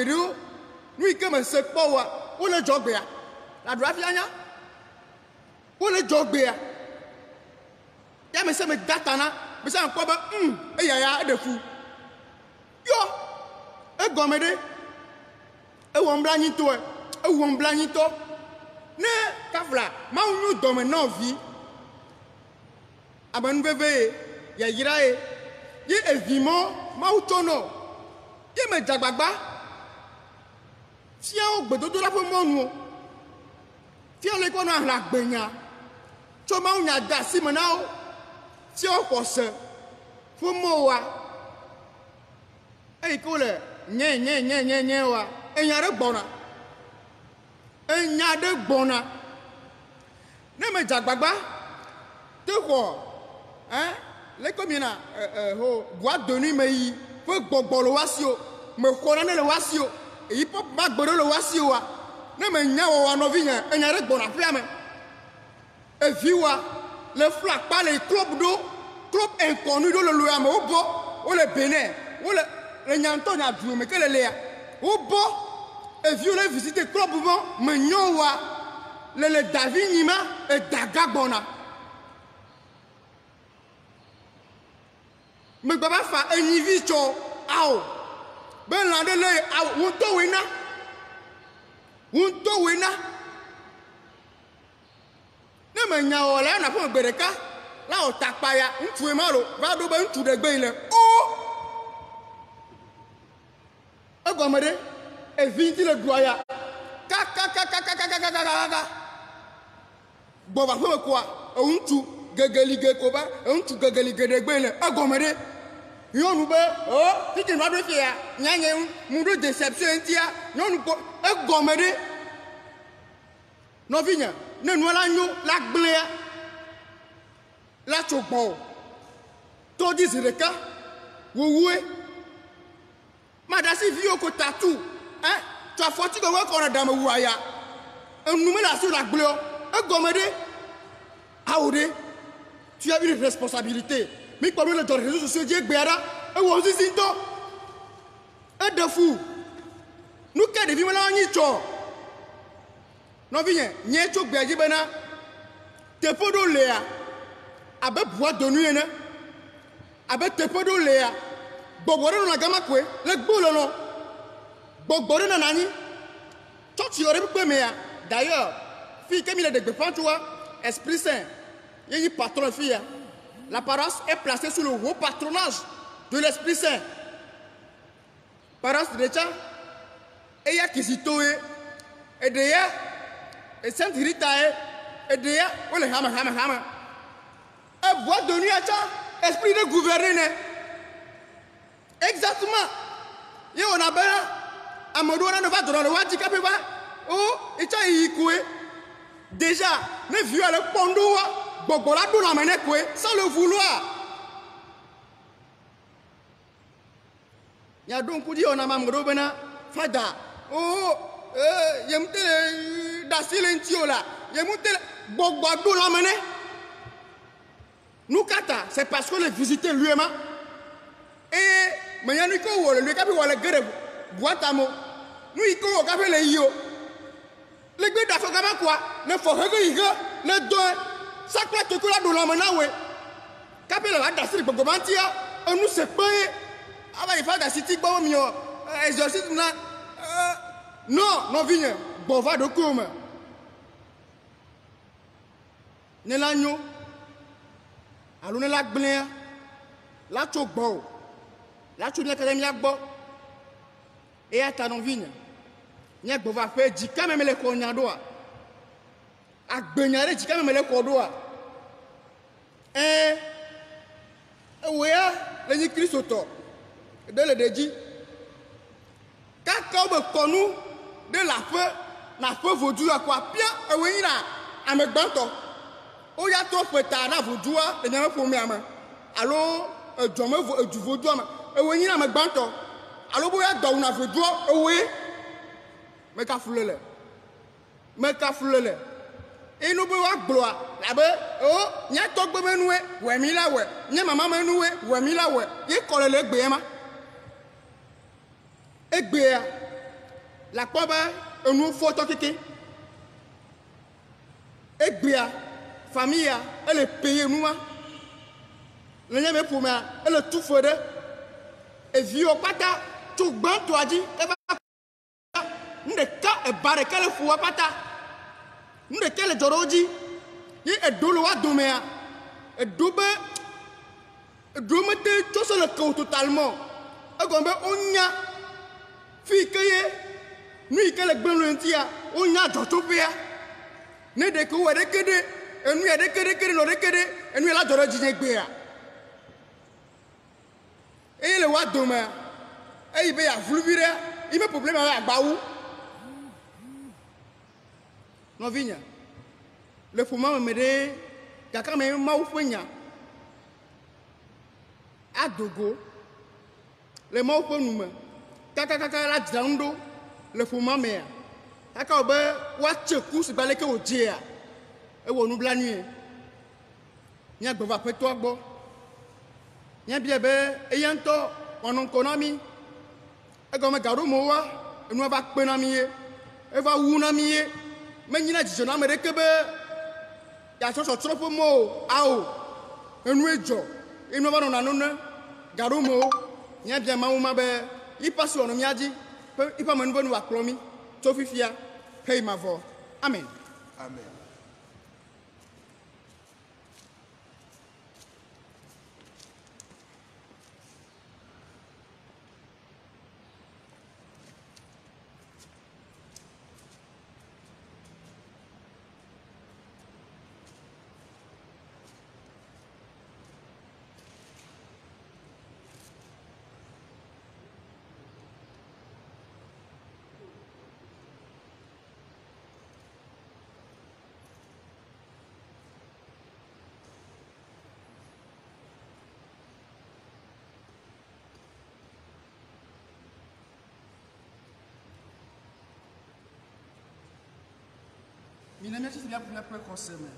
nous que me se pas ou le jogbe la droite fianya ou le jogbe ya me se me datana me se encore ba e ya de fou yo e gomede e won blani to ne kafla ma unu do me no vi abanu bebe ya yirae ye evimo ma utono ye me jagbagba fia o gbedodo la fo monu fia le ko na la gbenya to ma unya da si me na o fia o ko se fo mo wa e ko le nye wa enya de gbona ne me jagbagba te ko le ko mi na ho boîte de nuit me yi fo gbogbo lo wasio me kona ne le wasio e pop ma gboro lo wasio wa ne me nya wa no vi nya enya re gbona fia me e viwa le flac pas les club inconnu do le lo ya me obo o le Bénin o le nyanto nya du me ke le le ya obo e vi o le visiter club bon me nyo wa le David Nima e daga gbona me baba fa enivi cho ao ben lande le ao wonto wina ne me nya o la na fo gbereka la o takpaya ntu e malo va do ba ntu de gbe ile o agomede e vinti le doya ka bo ba fo ko o ntu gegelige ko ba ntu gegelige de gbe ile agomede yonu be o titi ma do fia nyanye mu do deception ntia yonu ko e gomede no vinya ne nu la nyu la gblea la chogbo to di zireka wuwe madasi vi ko tatu tu a foti ko ko na dama wuaya enu me la sur la gbleo e gomede aoude tu as une responsabilité mi ko le réseaux sociaux die gbera e wo zizinto e de fou nous ka de vi me la nyi cho no vigne nye cho gbeji bena te podo lea abe bois de nuit ne abe te podo lea bogbore no na gama kwe le gbolo no bogbore na nani church yore pe me ya d'ailleurs fille comme il est de Gbepantoua Esprit Saint il patron fille la paroisse est placée sous le haut patronage de l'Esprit Saint paroisse de cha et ya kisitoe et de ya et Sainte Rita et déjà on les hama et boîte de nuit à ça esprit de gouverner exactement et on a bien Amadou on ne va dans le handicapé va oh et ça il coué déjà ne vieux le pondo bogola do la mene coué sans le vouloir. Il y a donc dit on a Mamadou bena fada oh yemte da silentio là yemte bogola la mene nous kata c'est parce que les visiteurs lui ma et mais yaniko wole lui kapi wole gere boitamo nous iko kapi le yo le gbe da fo kama quoi le fo hege ige le do ça quoi te kula do la mena we kapi le da sili bogobantia nous c'est pas aba il faut da city gbo mi o exorcisme na non vigne bova de comme ne l'agneau alors ne la gblin la to gbo la to ne académie gbo et ata non vigne nya gbo va faire di quand même le konyado agbenyare di quand même le kodo oya le ni Christ to de le deji kaka be konu de la feu vaudou quoi bien ewen na amegbanto o ya to feta na vaudou le nyame fomi ama allo djome du vaudou ama ewen na amegbanto allo bo ya do na vaudou ewe me ka fulele e no be wa gloa la be o nya to gbe menue we mi la we nya mama menue we mi la we e ko le gbe ma egbea la poba enu photo keke egbea famille elle paye nous le nyame pour moi elle tout fode et vio pata tout ban toi dit e va ndeka e bare kele fu pata ndeka le joroji yi e dolo wa domea e dobe domete tout sur le corps totalement e gombe onya fi keye nui kele gbenu ntia onya doto pia ne de ko wede kede enu ya de kede no de kede enu la doro jine gbe ya e le wa doma e ibe ya vluvire ibe problème avec agbawu no vinya le fuma me de kaka me ma ufenya adogo le ma ufenu kaka la dando le fuma me kaka obe wa cheku si baleke ojea e wo nu bla nuit nya gbo va pe to agbo nya bi ebe eyanto onon konami e go me garu mo wa enu va pe na mi ye e va wu na mi ye me nyina jijo na me de kebe ya so tropo mo ao enu ejo enu va no na no na garu mo nya bi ma wu ma be il passe on mi a dit il pas me nous aklomi to fifia hey ma vo amen Amen. Minamia ci sia pure per cose me.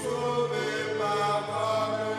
Sauvé par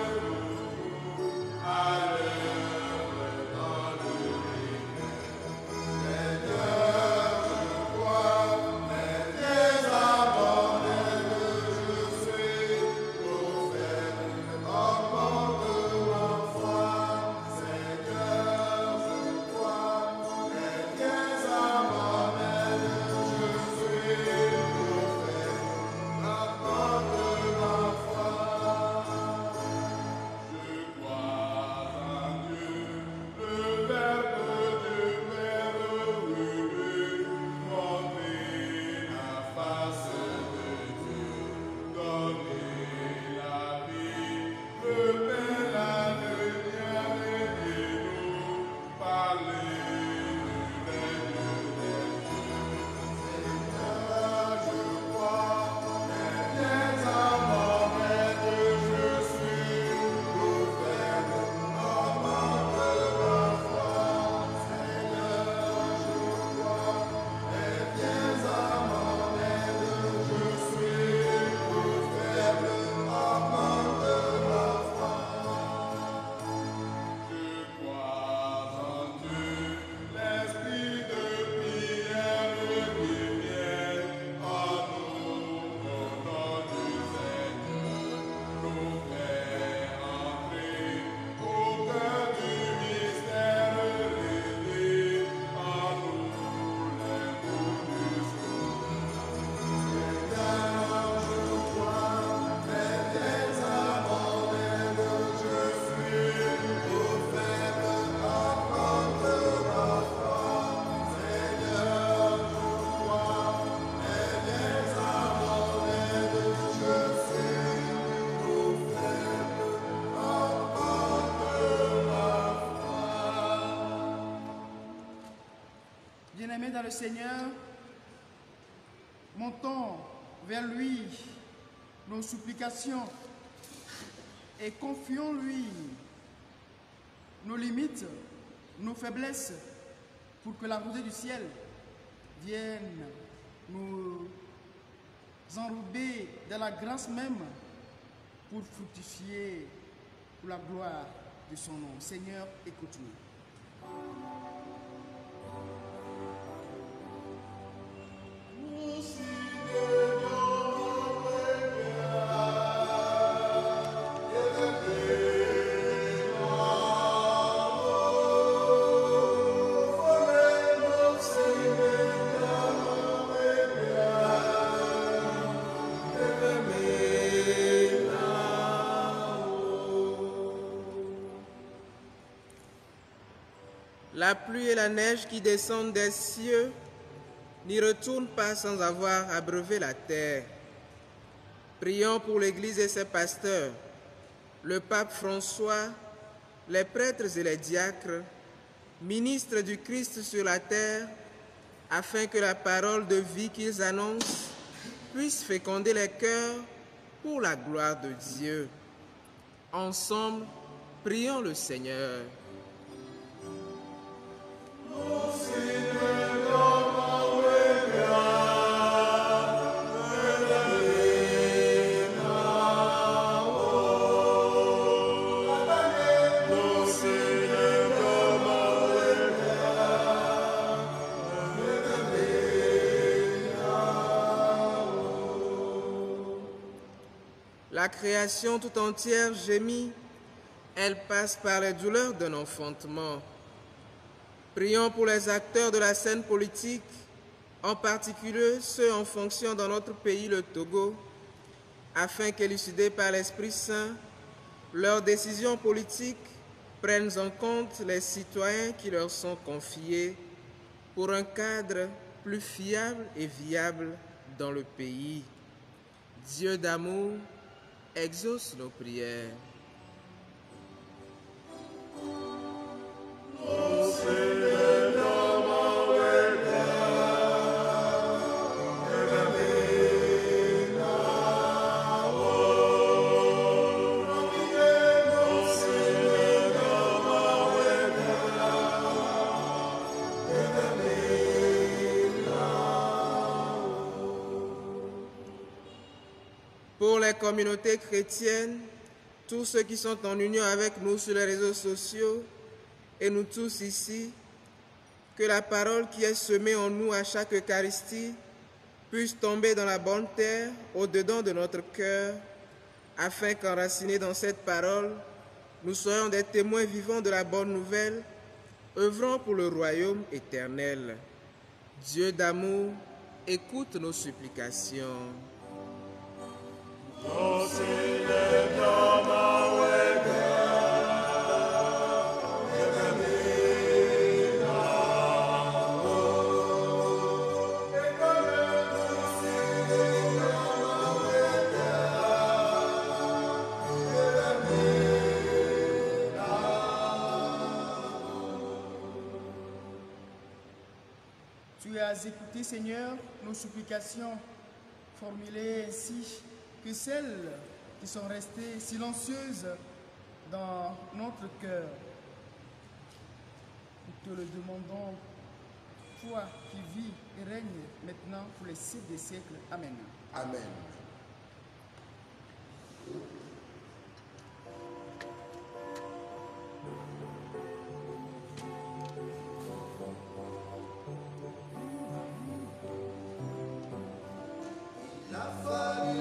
Bien-aimés dans le Seigneur, montons vers lui nos supplications et confions-lui nos limites, nos faiblesses, pour que la rosée du ciel vienne nous enrober de la grâce même pour fructifier pour la gloire de son nom. Seigneur, écoute-nous. La pluie et la neige qui descendent des cieux n'y retournent pas sans avoir abreuvé la terre. Prions pour l'Église et ses pasteurs, le pape François, les prêtres et les diacres, ministres du Christ sur la terre, afin que la parole de vie qu'ils annoncent puisse féconder les cœurs pour la gloire de Dieu. Ensemble, prions le Seigneur. La création tout entière gémit, elle passe par les douleurs d'un enfantement. Prions pour les acteurs de la scène politique, en particulier ceux en fonction dans notre pays, le Togo, afin qu'élucidés par l'Esprit Saint, leurs décisions politiques prennent en compte les citoyens qui leur sont confiés pour un cadre plus fiable et viable dans le pays. Dieu d'amour, exauce nos prières. Pour les communautés chrétiennes, tous ceux qui sont en union avec nous sur les réseaux sociaux et nous tous ici, que la parole qui est semée en nous à chaque Eucharistie puisse tomber dans la bonne terre au-dedans de notre cœur, afin qu'enracinés dans cette parole, nous soyons des témoins vivants de la bonne nouvelle, œuvrant pour le royaume éternel. Dieu d'amour, écoute nos supplications. Tu as écouté, Seigneur, nos supplications formulées ainsi que celles qui sont restées silencieuses dans notre cœur. Nous te le demandons, toi qui vis et règnes maintenant pour les siècles des siècles. Amen. Amen. Le travail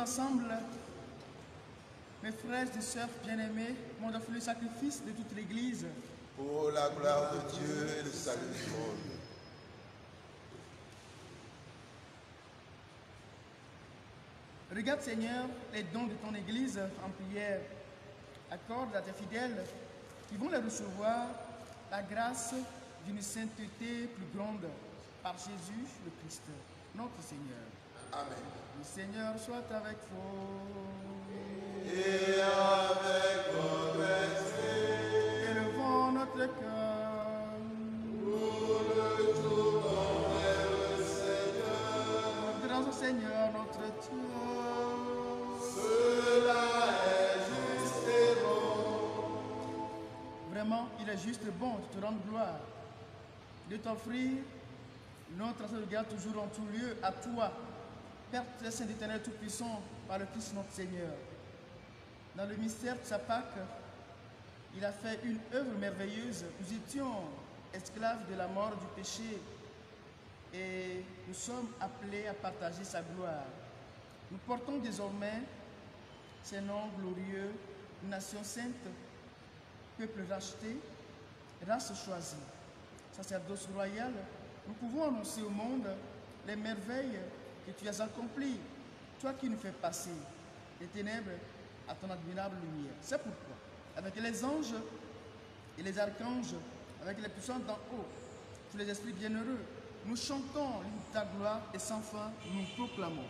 ensemble, mes frères et sœurs bien-aimés, m'ont offert le sacrifice de toute l'Église. Pour la gloire de Dieu et le salut du monde. Regarde, Seigneur, les dons de ton Église en prière. Accorde à tes fidèles qui vont les recevoir la grâce d'une sainteté plus grande par Jésus le Christ, notre Seigneur. Amen. Le Seigneur soit avec vous. Et avec votre esprit. Élevons notre cœur. Nous le tournons vers le Seigneur. Grâce au Seigneur notre Dieu. Cela est juste et bon. Vraiment, il est juste bon de te rendre gloire, de t'offrir notre assemblée de grâce toujours en tout lieu à toi, Père très saint éternel tout-puissant, par le Christ notre Seigneur. Dans le mystère de sa Pâque, il a fait une œuvre merveilleuse. Nous étions esclaves de la mort, du péché, et nous sommes appelés à partager sa gloire. Nous portons désormais ces noms glorieux, nation sainte, peuple racheté, race choisie, sacerdoce royal. Nous pouvons annoncer au monde les merveilles que tu as accomplies, toi qui nous fais passer des ténèbres à ton admirable lumière. C'est pourquoi, avec les anges et les archanges, avec les puissants d'en haut, tous les esprits bienheureux, nous chantons ta gloire et sans fin nous proclamons.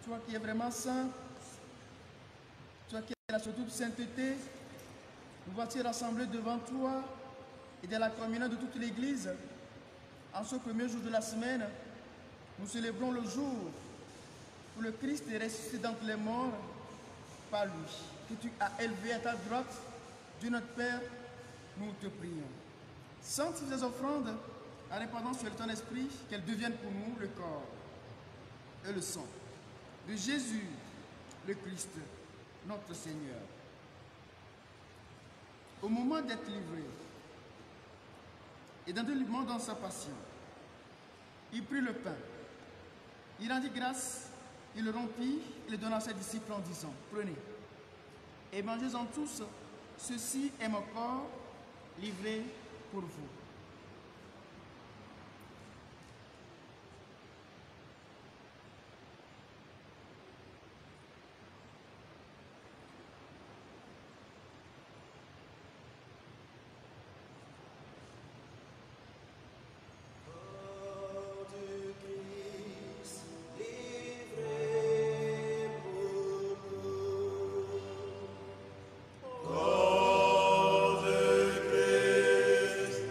Toi qui es vraiment saint, toi qui es la toute sainteté, nous voici rassemblés devant toi et dans la communion de toute l'Église. En ce premier jour de la semaine, nous célébrons le jour où le Christ est ressuscité d'entre les morts par lui, que tu as élevé à ta droite. Dieu notre Père, nous te prions. Sanctifie ces offrandes en répandant sur ton esprit qu'elles deviennent pour nous le corps et le sang de Jésus, le Christ, notre Seigneur. Au moment d'être livré et d'enlèvement dans sa passion, il prit le pain, il rendit grâce, il le rompit, il le donna à ses disciples en disant, prenez et mangez-en tous, ceci est mon corps livré pour vous. Corps de Christ,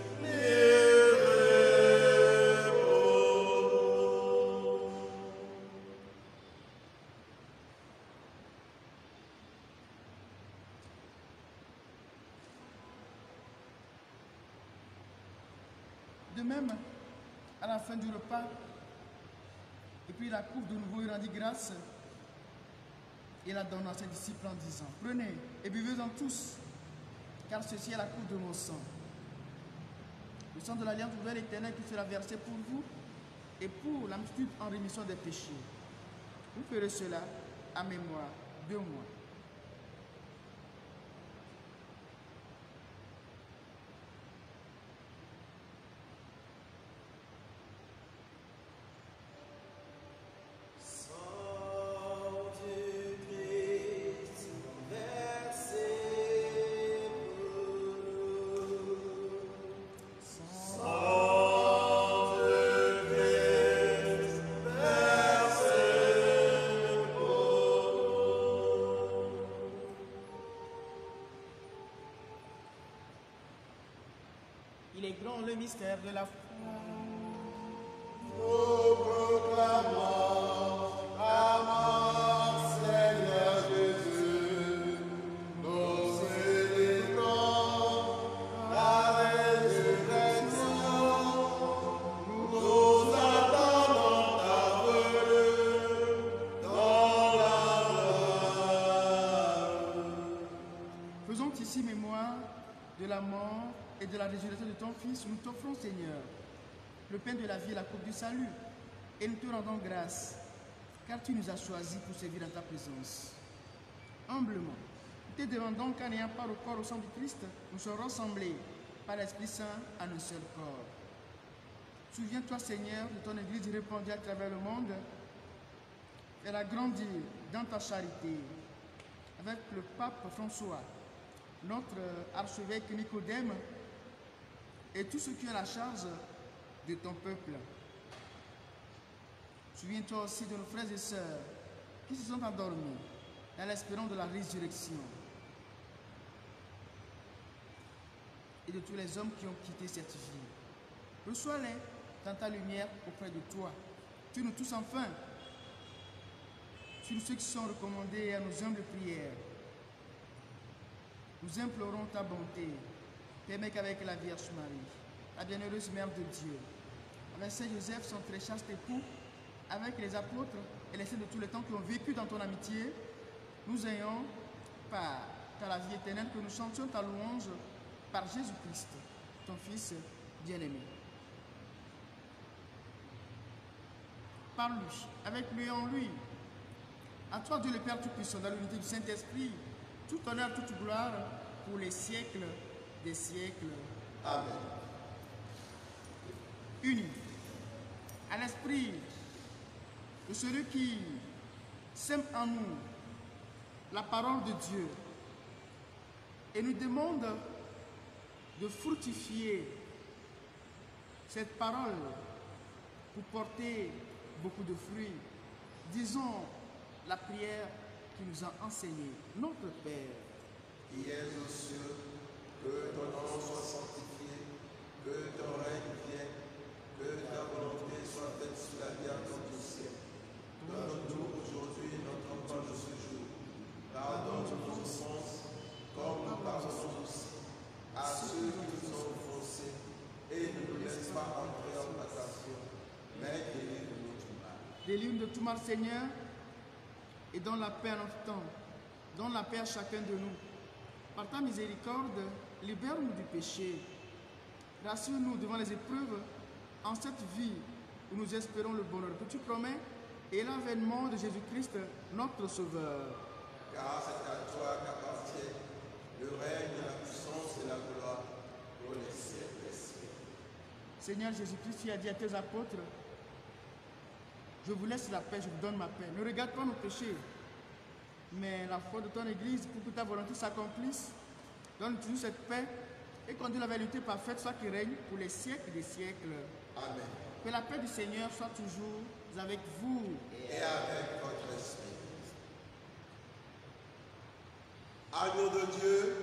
De même, à la fin du repas, et puis la coupe de nouveau, il rendit grâce et la donna à ses disciples en disant, prenez et buvez-en tous, car ceci est la coupe de mon sang. Le sang de l'alliance nouvelle éternelle qui sera versé pour vous et pour la multitude en rémission des péchés. Vous ferez cela à mémoire de moi. Il est grand le mystère de la foi. Nous proclamons à mort, Seigneur Jésus. Nous célébrons la résurrection. Nous attendons ta venue dans la gloire. Faisons ici mémoire de la mort et de la résurrection de ton Fils. Nous t'offrons, Seigneur, le pain de la vie et la coupe du salut. Et nous te rendons grâce, car tu nous as choisis pour servir dans ta présence. Humblement, nous te demandons qu'en ayant part au corps au sang du Christ, nous soyons rassemblés par l'Esprit Saint en un seul corps. Souviens-toi, Seigneur, de ton Église répandue à travers le monde. Fais-la grandir dans ta charité, avec le pape François, notre archevêque Nicodème, et tous ceux qui ont la charge de ton peuple. Souviens-toi aussi de nos frères et sœurs qui se sont endormis dans l'espérance de la résurrection. Et de tous les hommes qui ont quitté cette vie. Reçois-les dans ta lumière auprès de toi. Tu nous tous enfin, sur ceux qui sont recommandés à nos humbles prières. Nous implorons ta bonté. Permets qu'avec la Vierge Marie, la bienheureuse Mère de Dieu, avec Saint Joseph, son très chaste époux, avec les apôtres et les saints de tous les temps qui ont vécu dans ton amitié, nous ayons, par la vie éternelle, que nous chantions ta louange par Jésus-Christ, ton Fils bien-aimé. Par lui, avec lui et en lui, à toi Dieu le Père Tout-Puissant, dans l'unité du Saint-Esprit, tout honneur, toute gloire, pour les siècles des siècles. Amen. Unis à l'esprit de celui qui sème en nous la parole de Dieu et nous demande de fructifier cette parole pour porter beaucoup de fruits. Disons la prière qui nous a enseigné. Notre Père, Qui es aux cieux, que ton nom soit sanctifié, que ton règne vienne, que ta volonté soit faite sur la terre comme au ciel. Donne-nous aujourd'hui notre pain de ce jour. Pardonne nos offenses, comme nous pardonnons aussi à ceux qui nous ont offensés, et ne nous laisse pas entrer en tentation, mais délivre-nous du mal. délivre de tout mal, Seigneur, et donne la paix à notre temps. Donne la paix à chacun de nous. Par ta miséricorde, libère-nous du péché. Rassure-nous devant les épreuves en cette vie où nous espérons le bonheur que tu promets et l'avènement de Jésus-Christ, notre Sauveur. Car c'est à toi qu'appartient le règne, la puissance et la gloire pour les siècles des siècles. Seigneur Jésus-Christ, tu as dit à tes apôtres, je vous laisse la paix, je vous donne ma paix. Ne regarde pas nos péchés, mais la foi de ton Église pour que ta volonté s'accomplisse. Donne toujours cette paix et conduis la vérité parfaite, soit qui règne pour les siècles des siècles. Amen. Que la paix du Seigneur soit toujours avec vous. Et avec votre esprit. Agneau de Dieu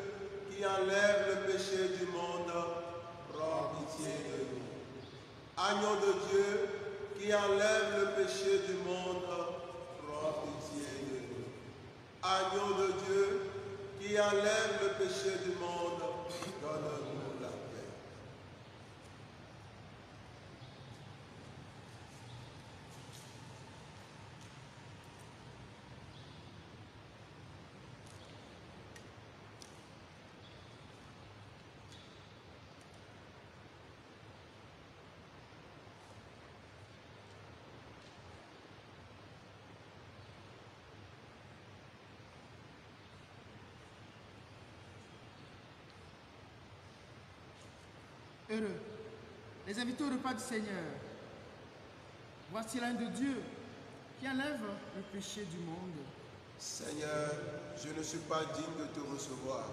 qui enlève le péché du monde, prends pitié de nous. Agneau de Dieu qui enlève le péché du monde, prends pitié de nous. Agneau de Dieu qui enlève le péché du monde, donne-nous la paix. heureux, les invités au repas du Seigneur. Voici l'un de Dieu qui enlève le péché du monde. Seigneur, je ne suis pas digne de te recevoir,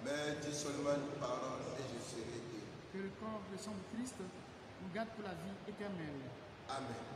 mais dis seulement une parole et je serai guéri. Que le corps et le sang de Christ nous garde pour la vie éternelle. Amen.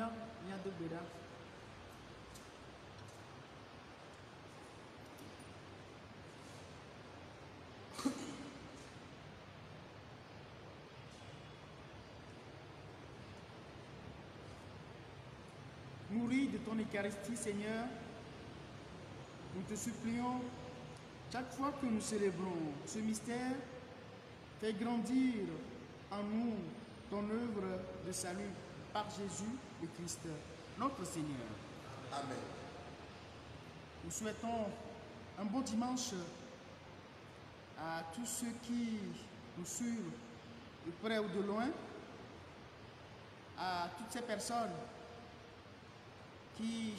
Mina, Nyado Beda. Nourris de ton Eucharistie, Seigneur, nous te supplions, chaque fois que nous célébrons ce mystère, fais grandir en nous ton œuvre de salut par Jésus le Christ, notre Seigneur. Amen. Nous souhaitons un bon dimanche à tous ceux qui nous suivent de près ou de loin, à toutes ces personnes qui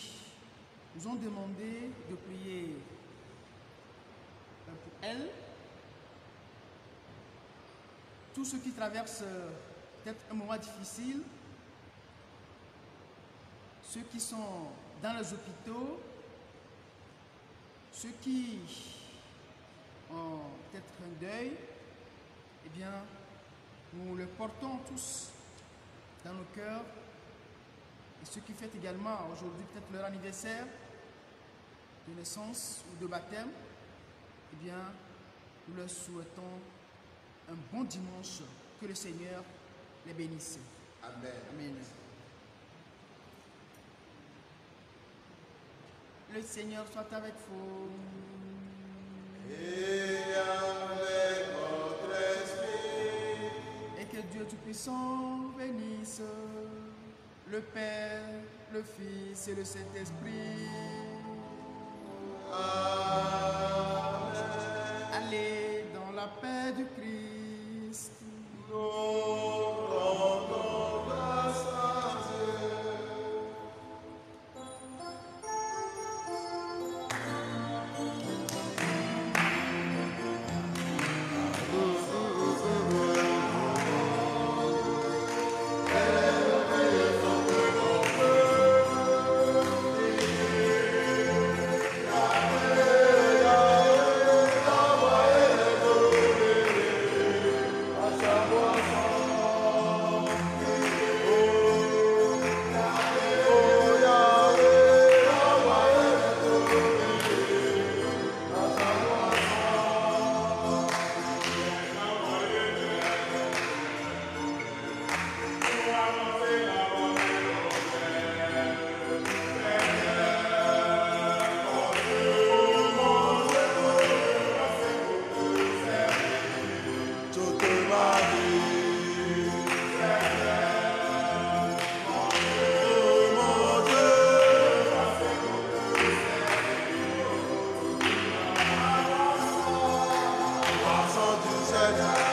nous ont demandé de prier pour elles, tous ceux qui traversent peut-être un moment difficile, ceux qui sont dans les hôpitaux, ceux qui ont peut-être un deuil, eh bien, nous les portons tous dans nos cœurs. Et ceux qui fêtent également aujourd'hui peut-être leur anniversaire de naissance ou de baptême, eh bien, nous leur souhaitons un bon dimanche, que le Seigneur les bénisse. Amen. Amen. Le Seigneur soit avec vous. Et avec votre esprit. Et que Dieu Tout-Puissant bénisse le Père, le Fils et le Saint-Esprit. Amen. Allez dans la paix du Christ. Nous rendons grâce à Dieu. Seigneur.